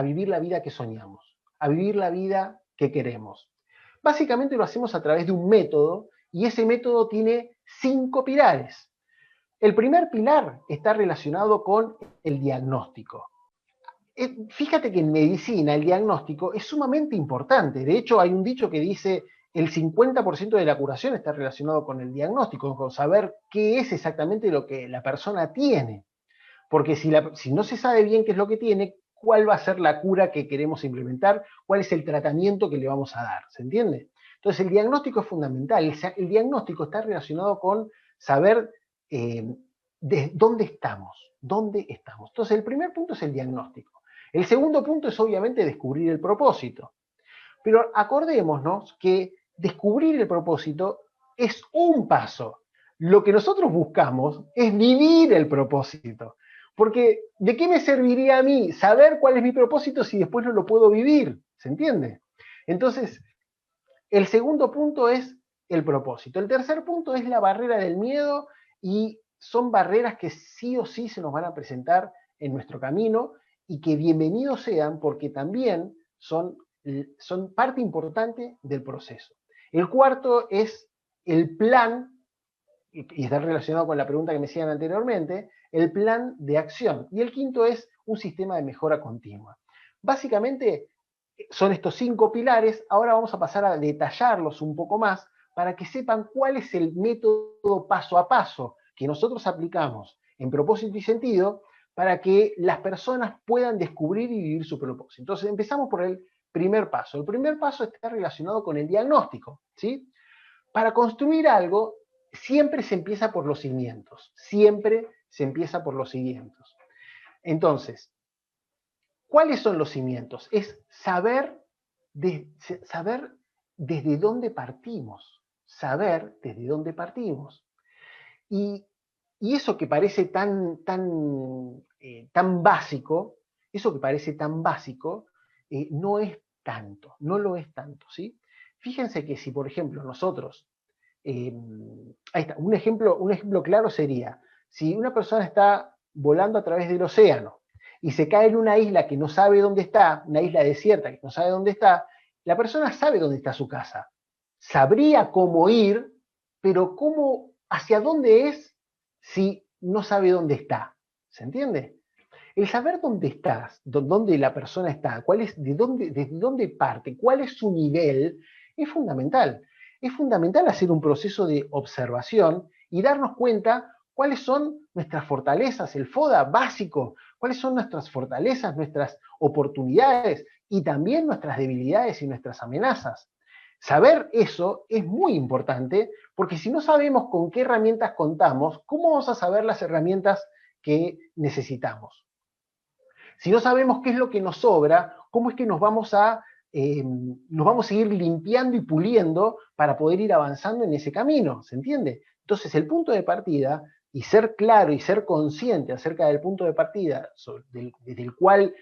vivir la vida que soñamos, a vivir la vida que queremos. Básicamente lo hacemos a través de un método, y ese método tiene 5 pilares. El primer pilar está relacionado con el diagnóstico. Fíjate que en medicina el diagnóstico es sumamente importante. De hecho, hay un dicho que dice el 50% de la curación está relacionado con el diagnóstico, con saber qué es exactamente lo que la persona tiene. Porque si no se sabe bien qué es lo que tiene, ¿cuál va a ser la cura que queremos implementar? ¿Cuál es el tratamiento que le vamos a dar? ¿Se entiende? Entonces, el diagnóstico es fundamental. El diagnóstico está relacionado con saber de dónde estamos. ¿Dónde estamos? Entonces, el primer punto es el diagnóstico. El segundo punto es obviamente descubrir el propósito. Pero acordémonos que descubrir el propósito es un paso. Lo que nosotros buscamos es vivir el propósito. Porque ¿de qué me serviría a mí saber cuál es mi propósito si después no lo puedo vivir? ¿Se entiende? Entonces, el segundo punto es el propósito. El tercer punto es la barrera del miedo, y son barreras que sí o sí se nos van a presentar en nuestro camino, y que bienvenidos sean, porque también son parte importante del proceso. El cuarto es el plan, y está relacionado con la pregunta que me hacían anteriormente, el plan de acción. Y el quinto es un sistema de mejora continua. Básicamente son estos 5 pilares. Ahora vamos a pasar a detallarlos un poco más para que sepan cuál es el método paso a paso que nosotros aplicamos en propósito y sentido para que las personas puedan descubrir y vivir su propósito. Entonces empezamos por el primer paso. El primer paso está relacionado con el diagnóstico, ¿sí? Para construir algo siempre se empieza por los cimientos, siempre se empieza por los cimientos. Entonces, ¿cuáles son los cimientos? Es saber desde dónde partimos, saber desde dónde partimos. Y, y eso que parece tan básico, eso que parece tan básico, no es tanto, no lo es tanto, ¿sí? Fíjense que si, por ejemplo, nosotros, ahí está, un ejemplo claro sería, si una persona está volando a través del océano y se cae en una isla que no sabe dónde está, una isla desierta que no sabe dónde está, la persona sabe dónde está su casa, sabría cómo ir, pero hacia dónde es si no sabe dónde está. ¿Se entiende? El saber dónde estás, dónde la persona está, desde dónde parte, cuál es su nivel, es fundamental. Es fundamental hacer un proceso de observación y darnos cuenta cuáles son nuestras fortalezas, el FODA básico, cuáles son nuestras fortalezas, nuestras oportunidades y también nuestras debilidades y nuestras amenazas. Saber eso es muy importante, porque si no sabemos con qué herramientas contamos, ¿cómo vamos a saber las herramientas que necesitamos? Si no sabemos qué es lo que nos sobra, ¿cómo es que nos vamos a ir limpiando y puliendo para poder ir avanzando en ese camino? ¿Se entiende? Entonces, el punto de partida, y ser claro y ser consciente acerca del punto de partida desde el cual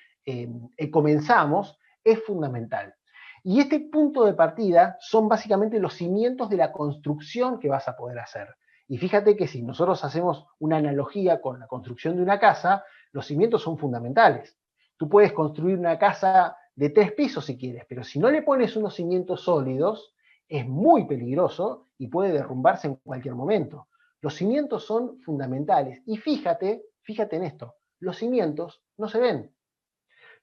comenzamos, es fundamental. Y este punto de partida son básicamente los cimientos de la construcción que vas a poder hacer. Y fíjate que si nosotros hacemos una analogía con la construcción de una casa, los cimientos son fundamentales. Tú puedes construir una casa de 3 pisos si quieres, pero si no le pones unos cimientos sólidos, es muy peligroso y puede derrumbarse en cualquier momento. Los cimientos son fundamentales. Y fíjate en esto, los cimientos no se ven.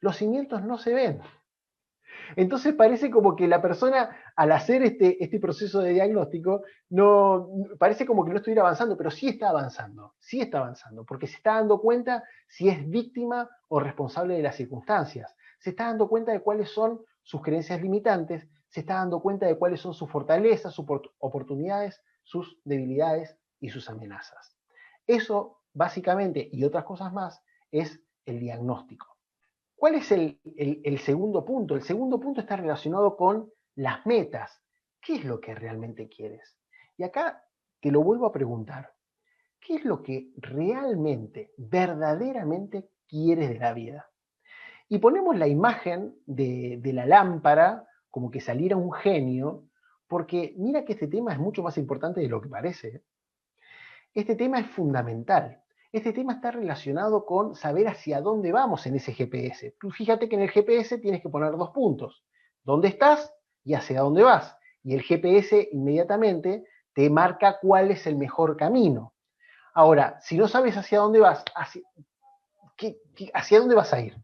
Los cimientos no se ven. Entonces parece como que la persona, al hacer este proceso de diagnóstico, parece como que no estuviera avanzando, pero sí está avanzando, porque se está dando cuenta si es víctima o responsable de las circunstancias. Se está dando cuenta de cuáles son sus creencias limitantes, se está dando cuenta de cuáles son sus fortalezas, sus oportunidades, sus debilidades y sus amenazas. Eso, básicamente, y otras cosas más, es el diagnóstico. ¿Cuál es el segundo punto? El segundo punto está relacionado con las metas. ¿Qué es lo que realmente quieres? Y acá te lo vuelvo a preguntar. ¿Qué es lo que realmente, verdaderamente quieres de la vida? Y ponemos la imagen de la lámpara como que saliera un genio, porque mira que este tema es mucho más importante de lo que parece. Este tema es fundamental. Este tema está relacionado con saber hacia dónde vamos en ese GPS. Tú fíjate que en el GPS tienes que poner 2 puntos. ¿Dónde estás y hacia dónde vas? Y el GPS inmediatamente te marca cuál es el mejor camino. Ahora, si no sabes hacia dónde vas, ¿hacia dónde vas a ir?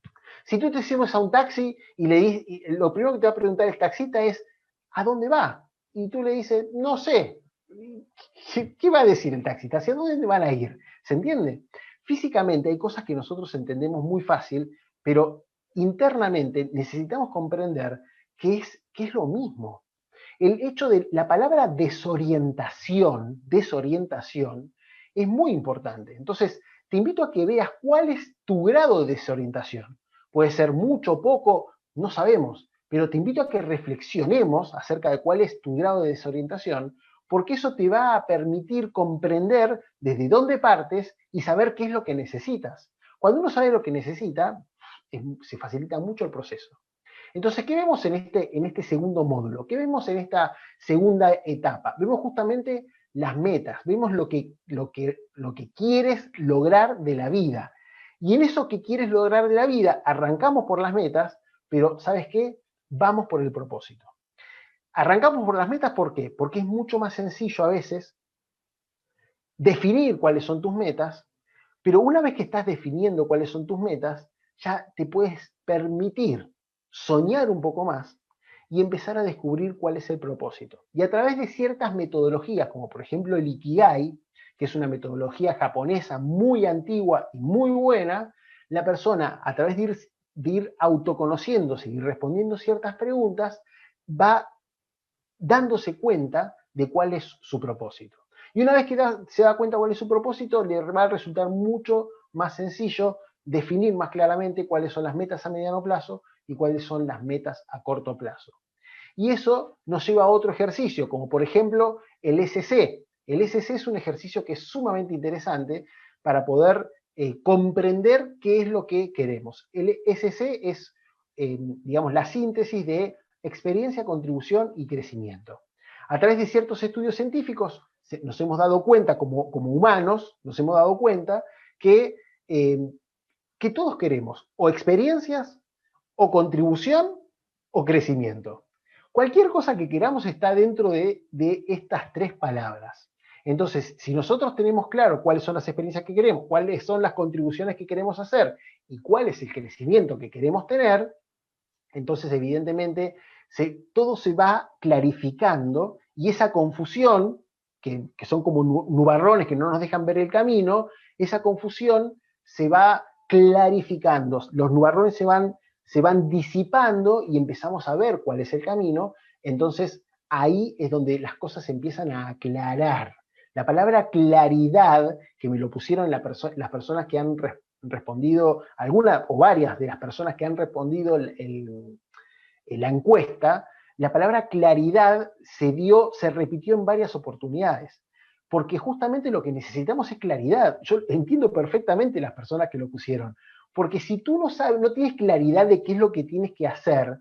Si tú te subes a un taxi y lo primero que te va a preguntar el taxista es, ¿a dónde va? Y tú le dices, no sé. ¿Qué va a decir el taxista? ¿Hacia dónde van a ir? ¿Se entiende? Físicamente hay cosas que nosotros entendemos muy fácil, pero internamente necesitamos comprender que es lo mismo. El hecho de la palabra desorientación, es muy importante. Entonces, te invito a que veas cuál es tu grado de desorientación. Puede ser mucho o poco, no sabemos, pero te invito a que reflexionemos acerca de cuál es tu grado de desorientación, porque eso te va a permitir comprender desde dónde partes y saber qué es lo que necesitas. Cuando uno sabe lo que necesita, se facilita mucho el proceso. Entonces, ¿qué vemos en este segundo módulo? ¿Qué vemos en esta segunda etapa? Vemos justamente las metas, vemos lo que quieres lograr de la vida. Y en eso que quieres lograr de la vida, arrancamos por las metas, pero ¿sabes qué? Vamos por el propósito. Arrancamos por las metas, ¿por qué? Porque es mucho más sencillo a veces definir cuáles son tus metas, pero una vez que estás definiendo cuáles son tus metas, ya te puedes permitir soñar un poco más y empezar a descubrir cuál es el propósito. Y a través de ciertas metodologías, como por ejemplo el Ikigai, que es una metodología japonesa muy antigua y muy buena, la persona, a través de ir autoconociéndose y respondiendo ciertas preguntas, va dándose cuenta de cuál es su propósito. Y una vez que se da cuenta cuál es su propósito, le va a resultar mucho más sencillo definir más claramente cuáles son las metas a mediano plazo y cuáles son las metas a corto plazo. Y eso nos lleva a otro ejercicio, como por ejemplo el SC. El SC es un ejercicio que es sumamente interesante para poder comprender qué es lo que queremos. El SC es, digamos, la síntesis de experiencia, contribución y crecimiento. A través de ciertos estudios científicos nos hemos dado cuenta, como humanos, nos hemos dado cuenta eh, que todos queremos o experiencias, o contribución, o crecimiento. Cualquier cosa que queramos está dentro de estas 3 palabras. Entonces, si nosotros tenemos claro cuáles son las experiencias que queremos, cuáles son las contribuciones que queremos hacer y cuál es el crecimiento que queremos tener, entonces evidentemente todo se va clarificando y esa confusión, que son como nubarrones que no nos dejan ver el camino, esa confusión se va clarificando, los nubarrones se van disipando y empezamos a ver cuál es el camino, entonces ahí es donde las cosas empiezan a aclarar. La palabra claridad, que me lo pusieron las personas que han respondido, algunas o varias de las personas que han respondido la encuesta, la palabra claridad se repitió en varias oportunidades, porque justamente lo que necesitamos es claridad. Yo entiendo perfectamente las personas que lo pusieron, porque si tú no sabes, no tienes claridad de qué es lo que tienes que hacer,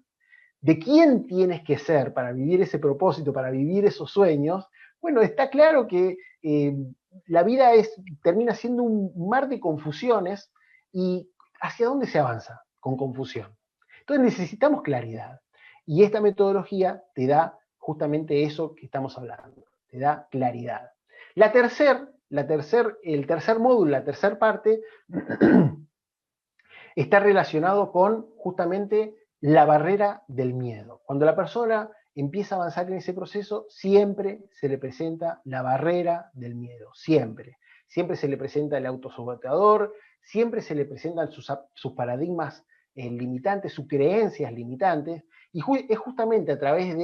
de quién tienes que ser para vivir ese propósito, para vivir esos sueños, bueno, está claro que la vida termina siendo un mar de confusiones y ¿hacia dónde se avanza con confusión? Entonces necesitamos claridad. Y esta metodología te da justamente eso que estamos hablando, te da claridad. El tercer módulo, la tercera parte, está relacionado con justamente la barrera del miedo. Cuando la persona empieza a avanzar en ese proceso, siempre se le presenta la barrera del miedo, siempre. Siempre se le presenta el autosaboteador, siempre se le presentan sus paradigmas limitantes, sus creencias limitantes, y es justamente a través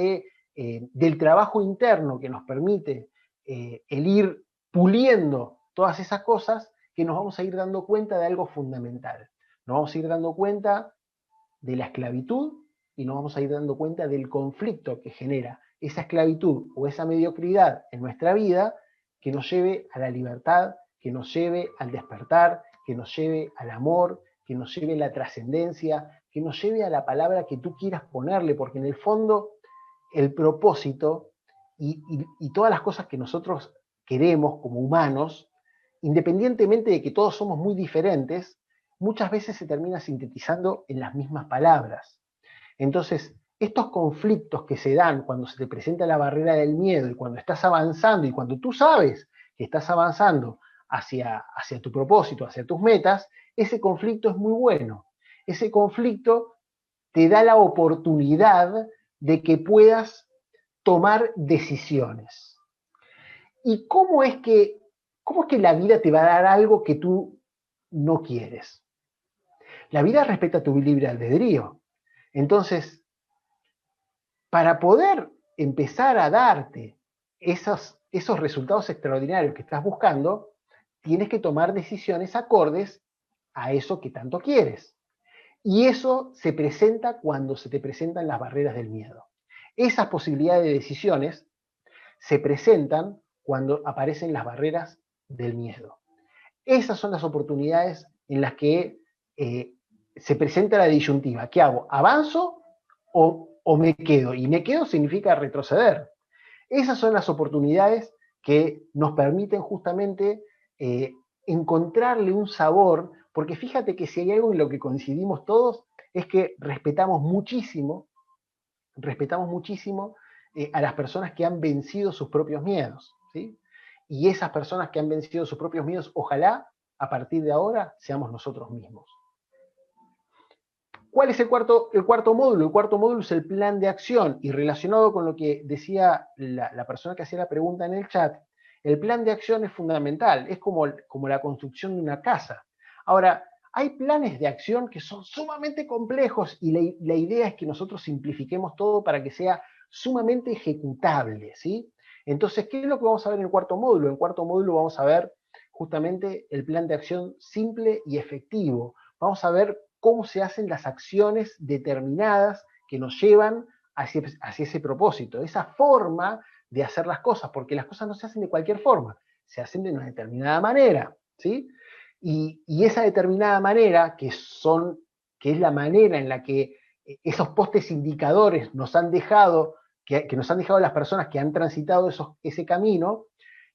del trabajo interno que nos permite el ir puliendo todas esas cosas que nos vamos a ir dando cuenta de algo fundamental. Nos vamos a ir dando cuenta de la esclavitud y nos vamos a ir dando cuenta del conflicto que genera esa esclavitud o esa mediocridad en nuestra vida que nos lleve a la libertad, que nos lleve al despertar, que nos lleve al amor, que nos lleve a la trascendencia, que nos lleve a la palabra que tú quieras ponerle, porque en el fondo el propósito y todas las cosas que nosotros queremos como humanos, independientemente de que todos somos muy diferentes, muchas veces se termina sintetizando en las mismas palabras. Entonces, estos conflictos que se dan cuando se te presenta la barrera del miedo y cuando estás avanzando y cuando tú sabes que estás avanzando hacia tu propósito, hacia tus metas, ese conflicto es muy bueno. Ese conflicto te da la oportunidad de que puedas tomar decisiones. ¿Y cómo es que la vida te va a dar algo que tú no quieres? La vida respeta tu libre albedrío. Entonces, para poder empezar a darte esos resultados extraordinarios que estás buscando, tienes que tomar decisiones acordes a eso que tanto quieres. Y eso se presenta cuando se te presentan las barreras del miedo. Esas posibilidades de decisiones se presentan cuando aparecen las barreras del miedo. Esas son las oportunidades en las que se presenta la disyuntiva. ¿Qué hago? ¿Avanzo o me quedo? Y me quedo significa retroceder. Esas son las oportunidades que nos permiten justamente encontrarle un sabor, porque fíjate que si hay algo en lo que coincidimos todos, es que respetamos muchísimo a las personas que han vencido sus propios miedos, ¿sí? Y esas personas que han vencido sus propios miedos, ojalá a partir de ahora seamos nosotros mismos. ¿Cuál es el cuarto módulo? El cuarto módulo es el plan de acción, y relacionado con lo que decía la persona que hacía la pregunta en el chat, el plan de acción es fundamental, es como la construcción de una casa. Ahora, hay planes de acción que son sumamente complejos y la idea es que nosotros simplifiquemos todo para que sea sumamente ejecutable, ¿sí? Entonces, ¿qué es lo que vamos a ver en el cuarto módulo? En el cuarto módulo vamos a ver justamente el plan de acción simple y efectivo. Vamos a ver cómo se hacen las acciones determinadas que nos llevan hacia ese propósito, esa forma de hacer las cosas, porque las cosas no se hacen de cualquier forma, se hacen de una determinada manera, ¿sí? Y esa determinada manera, que es la manera en la que esos postes indicadores nos han dejado, que nos han dejado las personas que han transitado ese camino,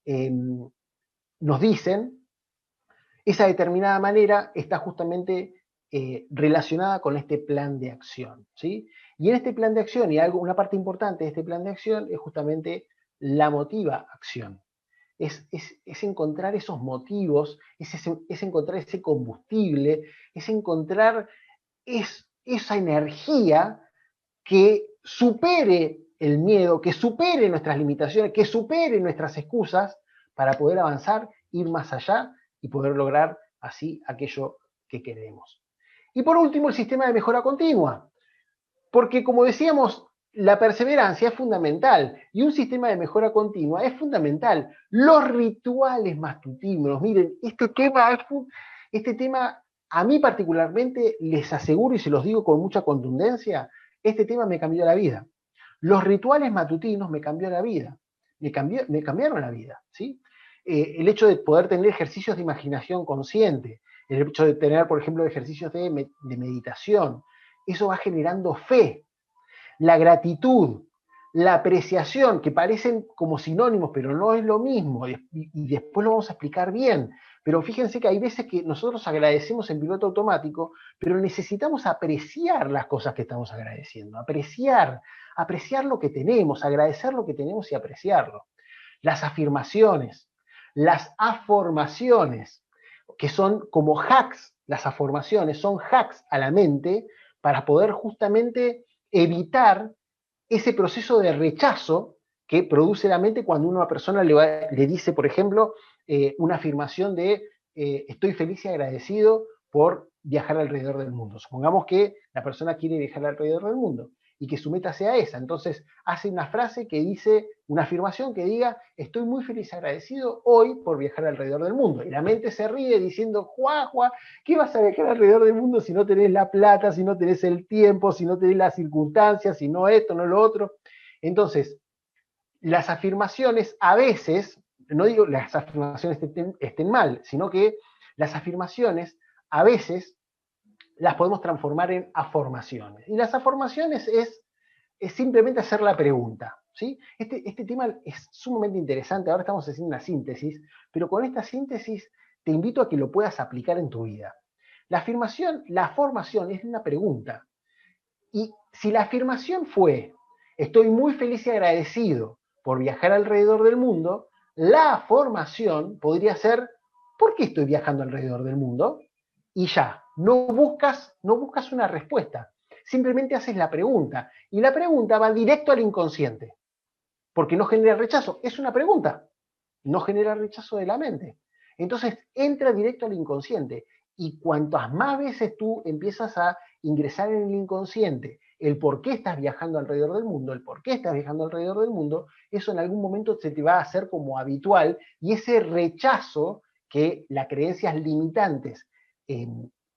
nos dicen, esa determinada manera está justamente relacionada con este plan de acción, ¿sí? Y en este plan de acción, una parte importante de este plan de acción es justamente la motiva acción. Es encontrar esos motivos, es encontrar ese combustible, es encontrar esa energía que supere el miedo, que supere nuestras limitaciones, que supere nuestras excusas para poder avanzar, ir más allá y poder lograr así aquello que queremos. Y por último, el sistema de mejora continua. Porque como decíamos, la perseverancia es fundamental y un sistema de mejora continua es fundamental. Los rituales matutinos, miren, este tema a mí particularmente les aseguro y se los digo con mucha contundencia, este tema me cambió la vida. Los rituales matutinos me cambió la vida, me cambiaron la vida, ¿sí? El hecho de poder tener ejercicios de imaginación consciente, el hecho de tener, por ejemplo, ejercicios de meditación, eso va generando fe. La gratitud, la apreciación, que parecen como sinónimos, pero no es lo mismo, y después lo vamos a explicar bien. Pero fíjense que hay veces que nosotros agradecemos en piloto automático, pero necesitamos apreciar las cosas que estamos agradeciendo, apreciar lo que tenemos, agradecer lo que tenemos y apreciarlo. Las afirmaciones, las afirmaciones, que son como hacks, las afirmaciones son hacks a la mente para poder justamente evitar ese proceso de rechazo que produce la mente cuando una persona le dice, por ejemplo, una afirmación de estoy feliz y agradecido por viajar alrededor del mundo. Supongamos que la persona quiere viajar alrededor del mundo y que su meta sea esa. Entonces hace una frase que dice, una afirmación que diga, estoy muy feliz y agradecido hoy por viajar alrededor del mundo. Y la mente se ríe diciendo, ¡juá, juá! ¿Qué vas a viajar alrededor del mundo si no tenés la plata, si no tenés el tiempo, si no tenés las circunstancias, si no esto, no lo otro? Entonces, las afirmaciones a veces, no digo las afirmaciones estén mal, sino que las afirmaciones a veces las podemos transformar en afirmaciones. Y las afirmaciones es es simplemente hacer la pregunta, ¿sí? Este tema es sumamente interesante, ahora estamos haciendo una síntesis, pero con esta síntesis te invito a que lo puedas aplicar en tu vida. La formación es una pregunta. Y si la afirmación fue, estoy muy feliz y agradecido por viajar alrededor del mundo, la formación podría ser, ¿por qué estoy viajando alrededor del mundo? Y ya, no buscas una respuesta, simplemente haces la pregunta. Y la pregunta va directo al inconsciente, porque no genera rechazo, es una pregunta, no genera rechazo de la mente. Entonces entra directo al inconsciente. Y cuantas más veces tú empiezas a ingresar en el inconsciente el por qué estás viajando alrededor del mundo, el por qué estás viajando alrededor del mundo, eso en algún momento se te va a hacer como habitual, y ese rechazo que las creencias limitantes eh,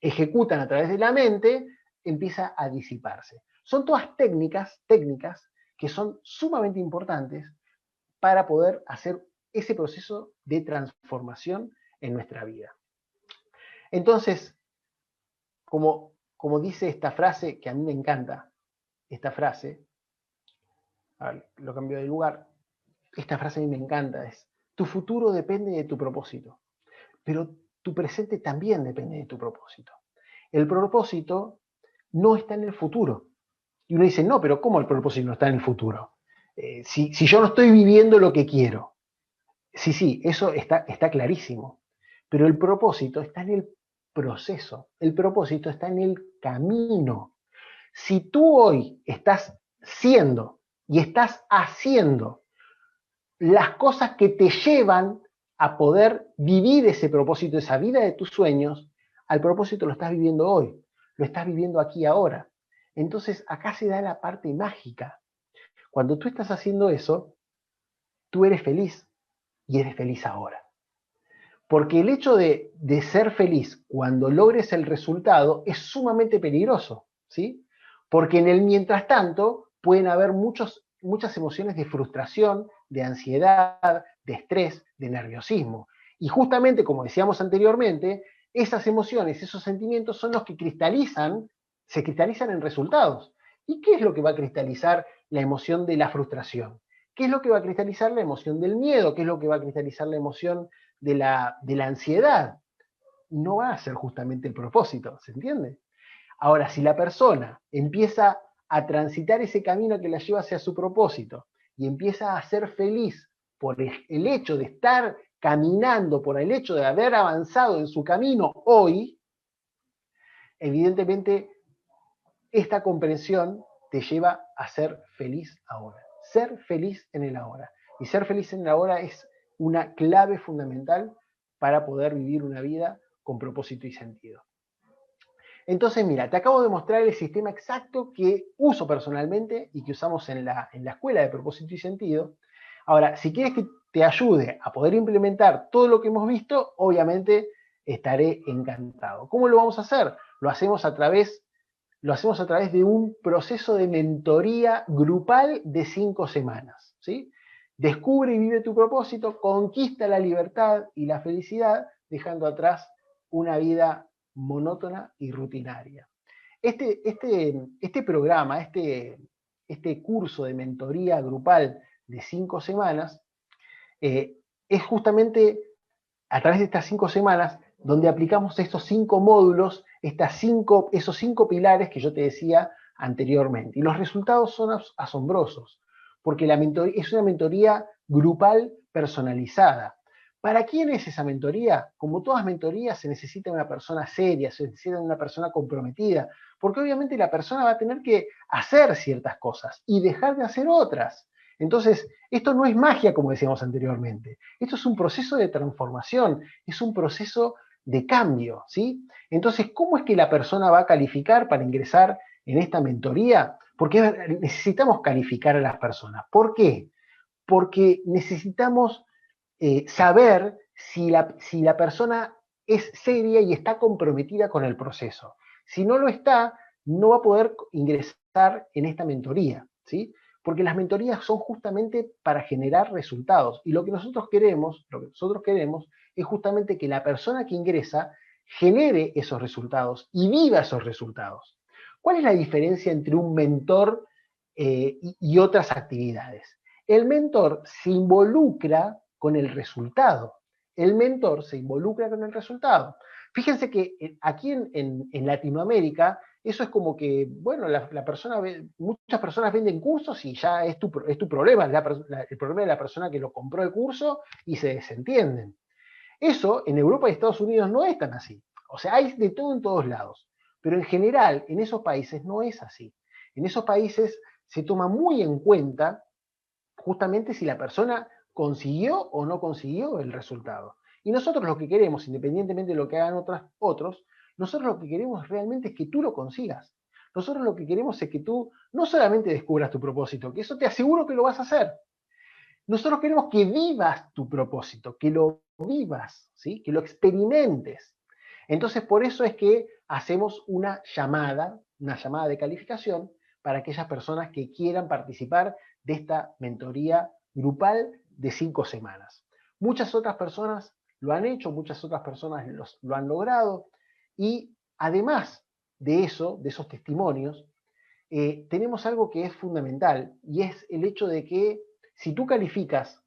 ejecutan a través de la mente empieza a disiparse. Son todas técnicas que son sumamente importantes para poder hacer ese proceso de transformación en nuestra vida. Entonces, como dice esta frase, que a mí me encanta, esta frase, lo cambio de lugar, esta frase a mí me encanta, es, tu futuro depende de tu propósito, pero tu presente también depende de tu propósito. El propósito no está en el futuro. Y uno dice, no, pero ¿cómo el propósito no está en el futuro? Si yo no estoy viviendo lo que quiero. Sí, eso está clarísimo. Pero el propósito está en el proceso. El propósito está en el camino. Si tú hoy estás siendo y estás haciendo las cosas que te llevan a poder vivir ese propósito, esa vida de tus sueños, al propósito lo estás viviendo hoy, lo estás viviendo aquí ahora. Entonces acá se da la parte mágica. Cuando tú estás haciendo eso, tú eres feliz y eres feliz ahora. Porque el hecho de ser feliz cuando logres el resultado es sumamente peligroso, ¿sí? Porque en el mientras tanto pueden haber muchas emociones de frustración, de ansiedad, de estrés, de nerviosismo. Y justamente, como decíamos anteriormente, esas emociones, esos sentimientos son los que se cristalizan en resultados. ¿Y qué es lo que va a cristalizar la emoción de la frustración? ¿Qué es lo que va a cristalizar la emoción del miedo? ¿Qué es lo que va a cristalizar la emoción de la ansiedad? No va a ser justamente el propósito, ¿se entiende? Ahora, si la persona empieza a transitar ese camino que la lleva hacia su propósito y empieza a ser feliz por el hecho de estar caminando, por el hecho de haber avanzado en su camino hoy, evidentemente esta comprensión te lleva a ser feliz ahora. Ser feliz en el ahora. Y ser feliz en el ahora es una clave fundamental para poder vivir una vida con propósito y sentido. Entonces, mira, te acabo de mostrar el sistema exacto que uso personalmente y que usamos en la escuela de propósito y sentido. Ahora, si quieres que te ayude a poder implementar todo lo que hemos visto, obviamente estaré encantado. ¿Cómo lo vamos a hacer? Lo hacemos a través de un proceso de mentoría grupal de 5 semanas, ¿sí? Descubre y vive tu propósito, conquista la libertad y la felicidad, dejando atrás una vida monótona y rutinaria. Este programa, este curso de mentoría grupal de 5 semanas, es justamente a través de estas 5 semanas donde aplicamos estos 5 módulos, esos 5 pilares que yo te decía anteriormente. Y los resultados son asombrosos, porque es una mentoría grupal personalizada. ¿Para quién es esa mentoría? Como todas mentorías, se necesita una persona seria, se necesita una persona comprometida, porque obviamente la persona va a tener que hacer ciertas cosas y dejar de hacer otras. Entonces, esto no es magia, como decíamos anteriormente. Esto es un proceso de transformación, es un proceso de cambio, ¿sí? Entonces, ¿cómo es que la persona va a calificar para ingresar en esta mentoría? Porque necesitamos calificar a las personas. ¿Por qué? Porque necesitamos saber si la persona es seria y está comprometida con el proceso. Si no lo está, no va a poder ingresar en esta mentoría, ¿sí? Porque las mentorías son justamente para generar resultados. Y lo que nosotros queremos es justamente que la persona que ingresa genere esos resultados y viva esos resultados. ¿Cuál es la diferencia entre un mentor y otras actividades. El mentor se involucra con el resultado. El mentor se involucra con el resultado. Fíjense que aquí en Latinoamérica, eso es como que, bueno, muchas personas venden cursos y ya es tu problema, el problema de la persona que lo compró el curso y se desentienden. Eso en Europa y Estados Unidos no es tan así. O sea, hay de todo en todos lados. Pero en general, en esos países no es así. En esos países se toma muy en cuenta justamente si la persona consiguió o no consiguió el resultado. Y nosotros lo que queremos, independientemente de lo que hagan otros, nosotros lo que queremos realmente es que tú lo consigas. Nosotros lo que queremos es que tú no solamente descubras tu propósito, que eso te aseguro que lo vas a hacer. Nosotros queremos que vivas tu propósito, que lo vivas, ¿sí? Que lo experimentes. Entonces, por eso es que hacemos una llamada de calificación para aquellas personas que quieran participar de esta mentoría grupal de 5 semanas. Muchas otras personas lo han hecho, muchas otras personas lo han logrado y además de eso, de esos testimonios, tenemos algo que es fundamental y es el hecho de que si tú calificas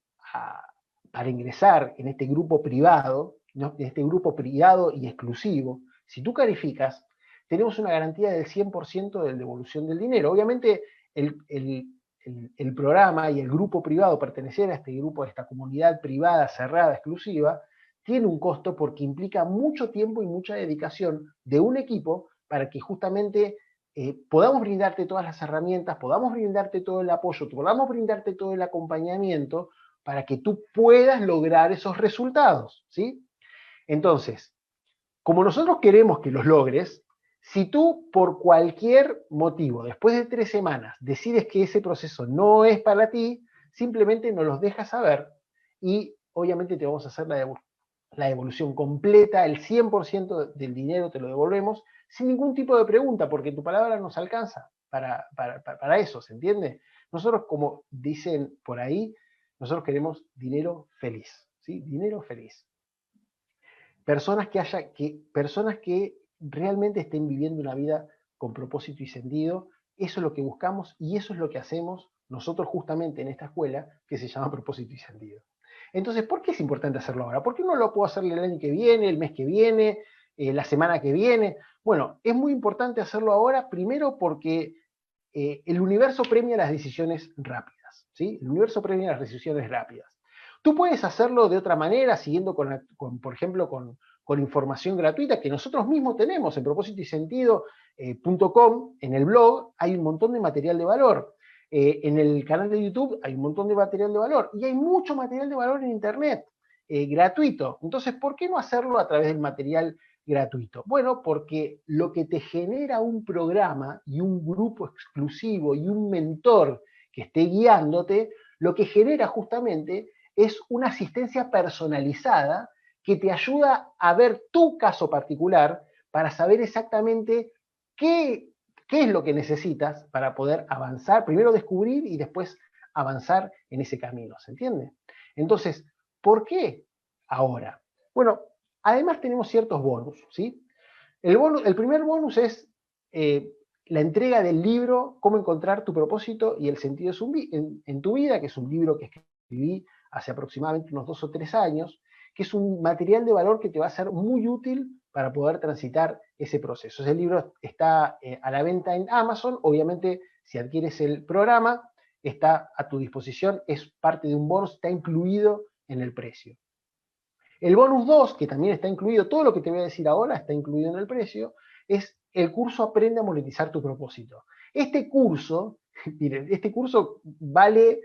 para ingresar en este grupo privado, ¿no? En este grupo privado y exclusivo, si tú calificas, tenemos una garantía del 100% de devolución del dinero. Obviamente el programa y el grupo privado, pertenecer a este grupo, a esta comunidad privada, cerrada, exclusiva, tiene un costo porque implica mucho tiempo y mucha dedicación de un equipo para que justamente podamos brindarte todas las herramientas, podamos brindarte todo el apoyo, podamos brindarte todo el acompañamiento para que tú puedas lograr esos resultados, ¿sí? Entonces, como nosotros queremos que los logres, si tú por cualquier motivo, después de 3 semanas, decides que ese proceso no es para ti, simplemente nos los dejas saber y obviamente te vamos a hacer la devolución completa, el 100% del dinero te lo devolvemos sin ningún tipo de pregunta, porque tu palabra nos alcanza para eso, ¿se entiende? Nosotros, como dicen por ahí, nosotros queremos dinero feliz, ¿sí? Dinero feliz. Personas que realmente estén viviendo una vida con propósito y sentido, eso es lo que buscamos y eso es lo que hacemos nosotros justamente en esta escuela que se llama Propósito y Sentido. Entonces, ¿por qué es importante hacerlo ahora? ¿Por qué no lo puedo hacer el año que viene, el mes que viene, la semana que viene? Bueno, es muy importante hacerlo ahora, primero porque el universo premia las decisiones rápidas, ¿sí? El universo premia las decisiones rápidas. Tú puedes hacerlo de otra manera, siguiendo por ejemplo, con información gratuita que nosotros mismos tenemos en propósito y sentido.com, en el blog hay un montón de material de valor. En el canal de YouTube hay un montón de material de valor y hay mucho material de valor en Internet, gratuito. Entonces, ¿por qué no hacerlo a través del material gratuito? Bueno, porque lo que te genera un programa y un grupo exclusivo y un mentor que esté guiándote, lo que genera justamente es una asistencia personalizada que te ayuda a ver tu caso particular para saber exactamente qué es lo que necesitas para poder avanzar, primero descubrir y después avanzar en ese camino, ¿se entiende? Entonces, ¿por qué ahora? Bueno, además tenemos ciertos bonus, ¿sí? El primer bonus es la entrega del libro Cómo encontrar tu propósito y el sentido en tu vida, que es un libro que escribí hace aproximadamente unos 2 o 3 años, que es un material de valor que te va a ser muy útil para poder transitar ese proceso. Ese libro está a la venta en Amazon, obviamente si adquieres el programa, está a tu disposición, es parte de un bonus, está incluido en el precio. El bonus 2, que también está incluido, todo lo que te voy a decir ahora está incluido en el precio, es el curso Aprende a monetizar tu propósito. Este curso, miren, este curso vale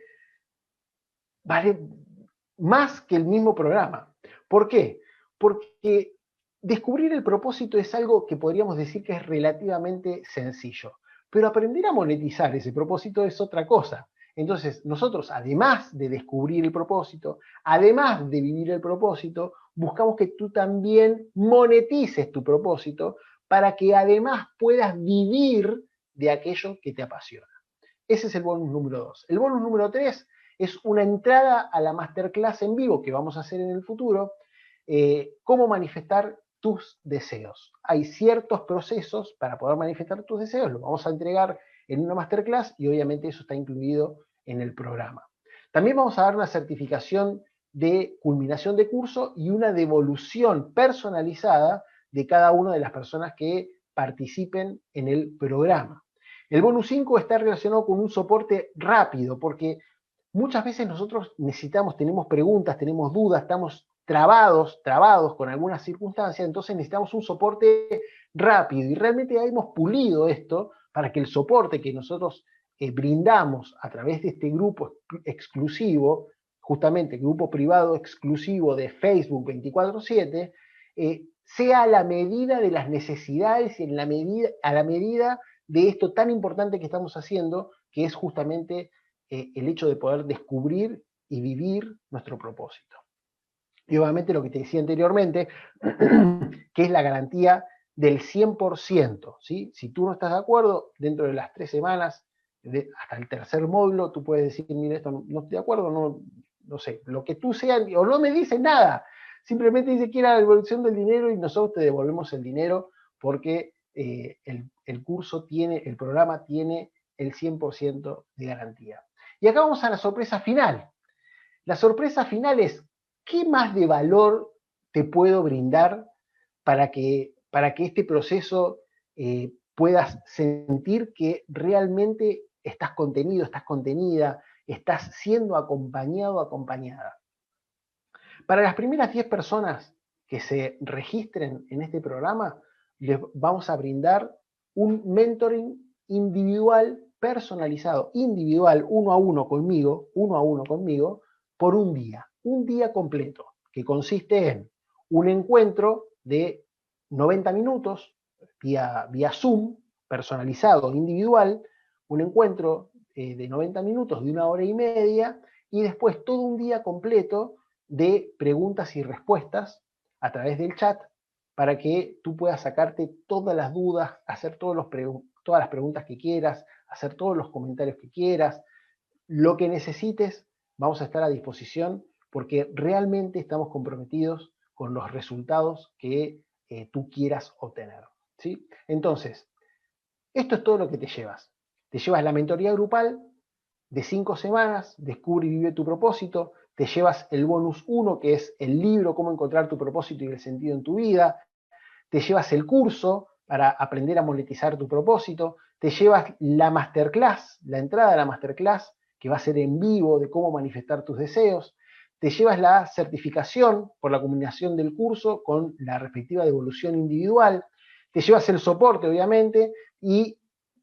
más que el mismo programa. ¿Por qué? Porque descubrir el propósito es algo que podríamos decir que es relativamente sencillo, pero aprender a monetizar ese propósito es otra cosa. Entonces, nosotros, además de descubrir el propósito, además de vivir el propósito, buscamos que tú también monetices tu propósito para que además puedas vivir de aquello que te apasiona. Ese es el bonus número 2. El bonus número 3 es una entrada a la masterclass en vivo que vamos a hacer en el futuro, cómo manifestar tus deseos. Hay ciertos procesos para poder manifestar tus deseos, lo vamos a entregar en una masterclass y obviamente eso está incluido en el programa. También vamos a dar una certificación de culminación de curso y una devolución personalizada de cada una de las personas que participen en el programa. El bonus 5 está relacionado con un soporte rápido, porque muchas veces nosotros tenemos preguntas, tenemos dudas, estamos trabados con algunas circunstancias, entonces necesitamos un soporte rápido y realmente ya hemos pulido esto para que el soporte que nosotros brindamos a través de este grupo exclusivo, justamente grupo privado exclusivo de Facebook 24/7, sea a la medida de las necesidades y a la medida de esto tan importante que estamos haciendo, que es justamente el hecho de poder descubrir y vivir nuestro propósito. Y obviamente lo que te decía anteriormente, que es la garantía del 100%, ¿sí? Si tú no estás de acuerdo, dentro de las 3 semanas, hasta el tercer módulo, tú puedes decir, mira, esto no estoy de acuerdo, no sé, lo que tú seas, o no me dices nada, simplemente dice que era la devolución del dinero y nosotros te devolvemos el dinero porque el programa tiene el 100% de garantía. Y acá vamos a la sorpresa final. La sorpresa final es, ¿qué más de valor te puedo brindar para que este proceso puedas sentir que realmente estás contenido, estás contenida, estás siendo acompañado, acompañada? Para las primeras 10 personas que se registren en este programa, les vamos a brindar un mentoring individual, personalizado, individual, uno a uno conmigo, por un día completo, que consiste en un encuentro de 90 minutos vía Zoom, personalizado, individual, un encuentro de 90 minutos, de 1 hora y media, y después todo un día completo de preguntas y respuestas a través del chat para que tú puedas sacarte todas las dudas, hacer todas las preguntas que quieras, hacer todos los comentarios que quieras, lo que necesites, vamos a estar a disposición porque realmente estamos comprometidos con los resultados que tú quieras obtener, ¿sí? Entonces, esto es todo lo que te llevas. Te llevas la mentoría grupal de 5 semanas, Descubre y Vive tu Propósito, te llevas el bonus 1, que es el libro Cómo encontrar tu propósito y el sentido en tu vida, te llevas el curso para aprender a monetizar tu propósito, te llevas la masterclass, la entrada a la masterclass, que va a ser en vivo de cómo manifestar tus deseos, te llevas la certificación por la combinación del curso con la respectiva devolución individual, te llevas el soporte, obviamente, y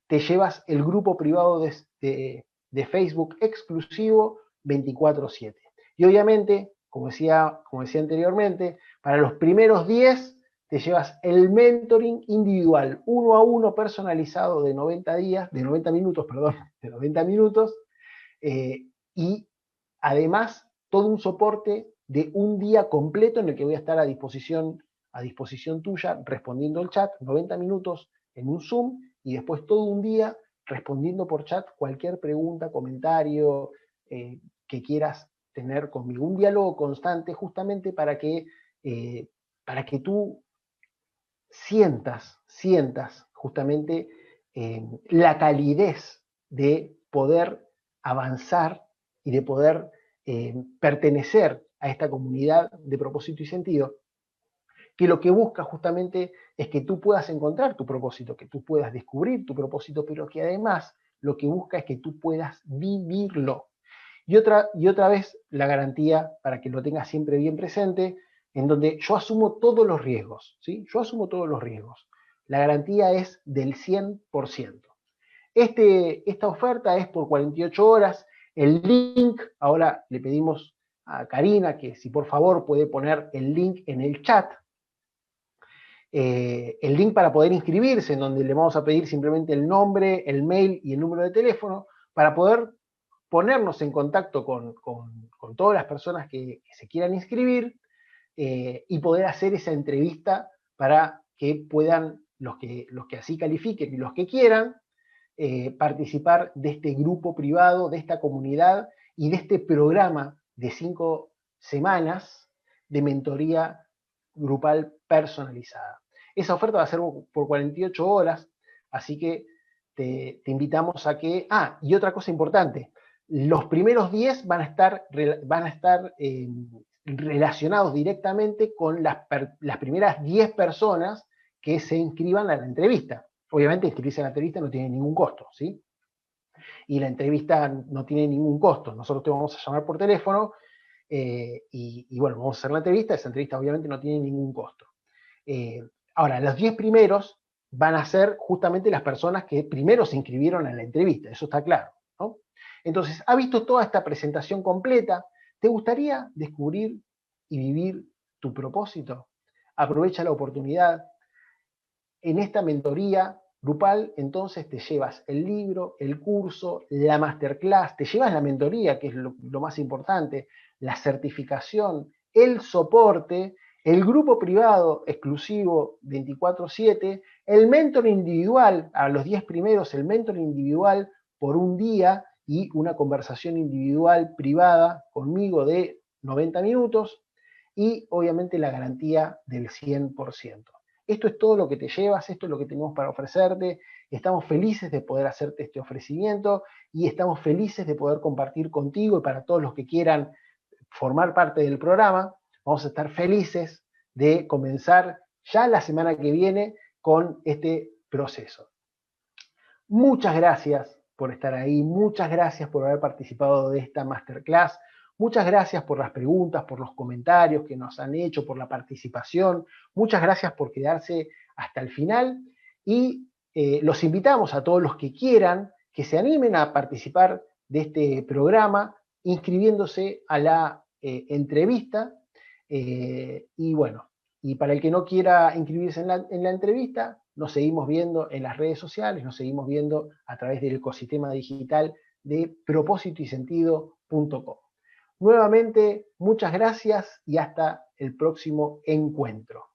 te llevas el grupo privado de Facebook exclusivo 24/7. Y obviamente, como decía anteriormente, para los primeros 10 te llevas el mentoring individual, uno a uno personalizado de 90 minutos, y además todo un soporte de un día completo en el que voy a estar a disposición tuya respondiendo el chat, 90 minutos en un Zoom, y después todo un día respondiendo por chat cualquier pregunta, comentario que quieras tener conmigo. Un diálogo constante justamente para que tú sientas justamente la calidez de poder avanzar y de poder pertenecer a esta comunidad de propósito y sentido, que lo que busca justamente es que tú puedas encontrar tu propósito, que tú puedas descubrir tu propósito, pero que además lo que busca es que tú puedas vivirlo. Y otra vez la garantía, para que lo tengas siempre bien presente, en donde yo asumo todos los riesgos, ¿sí? Yo asumo todos los riesgos. La garantía es del 100%. Esta oferta es por 48 horas. El link, ahora le pedimos a Karina que si por favor puede poner el link en el chat, el link para poder inscribirse, en donde le vamos a pedir simplemente el nombre, el mail y el número de teléfono, para poder ponernos en contacto con todas las personas que se quieran inscribir y poder hacer esa entrevista para que puedan, los que así califiquen y los que quieran, participar de este grupo privado, de esta comunidad y de este programa de 5 semanas de mentoría grupal personalizada. Esa oferta va a ser por 48 horas, así que te invitamos a que... y otra cosa importante, los primeros 10 van a estar relacionados directamente con las primeras 10 personas que se inscriban a la entrevista. Obviamente inscribirse a la entrevista no tiene ningún costo, ¿sí? Y la entrevista no tiene ningún costo. Nosotros te vamos a llamar por teléfono y bueno, vamos a hacer la entrevista. Esa entrevista obviamente no tiene ningún costo. Ahora, los 10 primeros van a ser justamente las personas que primero se inscribieron a la entrevista, eso está claro, ¿no? Entonces, ¿ha visto toda esta presentación completa? ¿Te gustaría descubrir y vivir tu propósito? Aprovecha la oportunidad. En esta mentoría grupal, entonces te llevas el libro, el curso, la masterclass, te llevas la mentoría, que es lo más importante, la certificación, el soporte, el grupo privado exclusivo 24/7, el mentor individual, a los 10 primeros, el mentor individual por un día y una conversación individual privada conmigo de 90 minutos y obviamente la garantía del 100%. Esto es todo lo que te llevas, esto es lo que tenemos para ofrecerte. Estamos felices de poder hacerte este ofrecimiento y estamos felices de poder compartir contigo y para todos los que quieran formar parte del programa, vamos a estar felices de comenzar ya la semana que viene con este proceso. Muchas gracias por estar ahí, muchas gracias por haber participado de esta masterclass, muchas gracias por las preguntas, por los comentarios que nos han hecho, por la participación, muchas gracias por quedarse hasta el final y los invitamos a todos los que quieran que se animen a participar de este programa inscribiéndose a la entrevista y bueno, y para el que no quiera inscribirse en la entrevista, nos seguimos viendo en las redes sociales, nos seguimos viendo a través del ecosistema digital de propósitoysentido.com. Nuevamente, muchas gracias y hasta el próximo encuentro.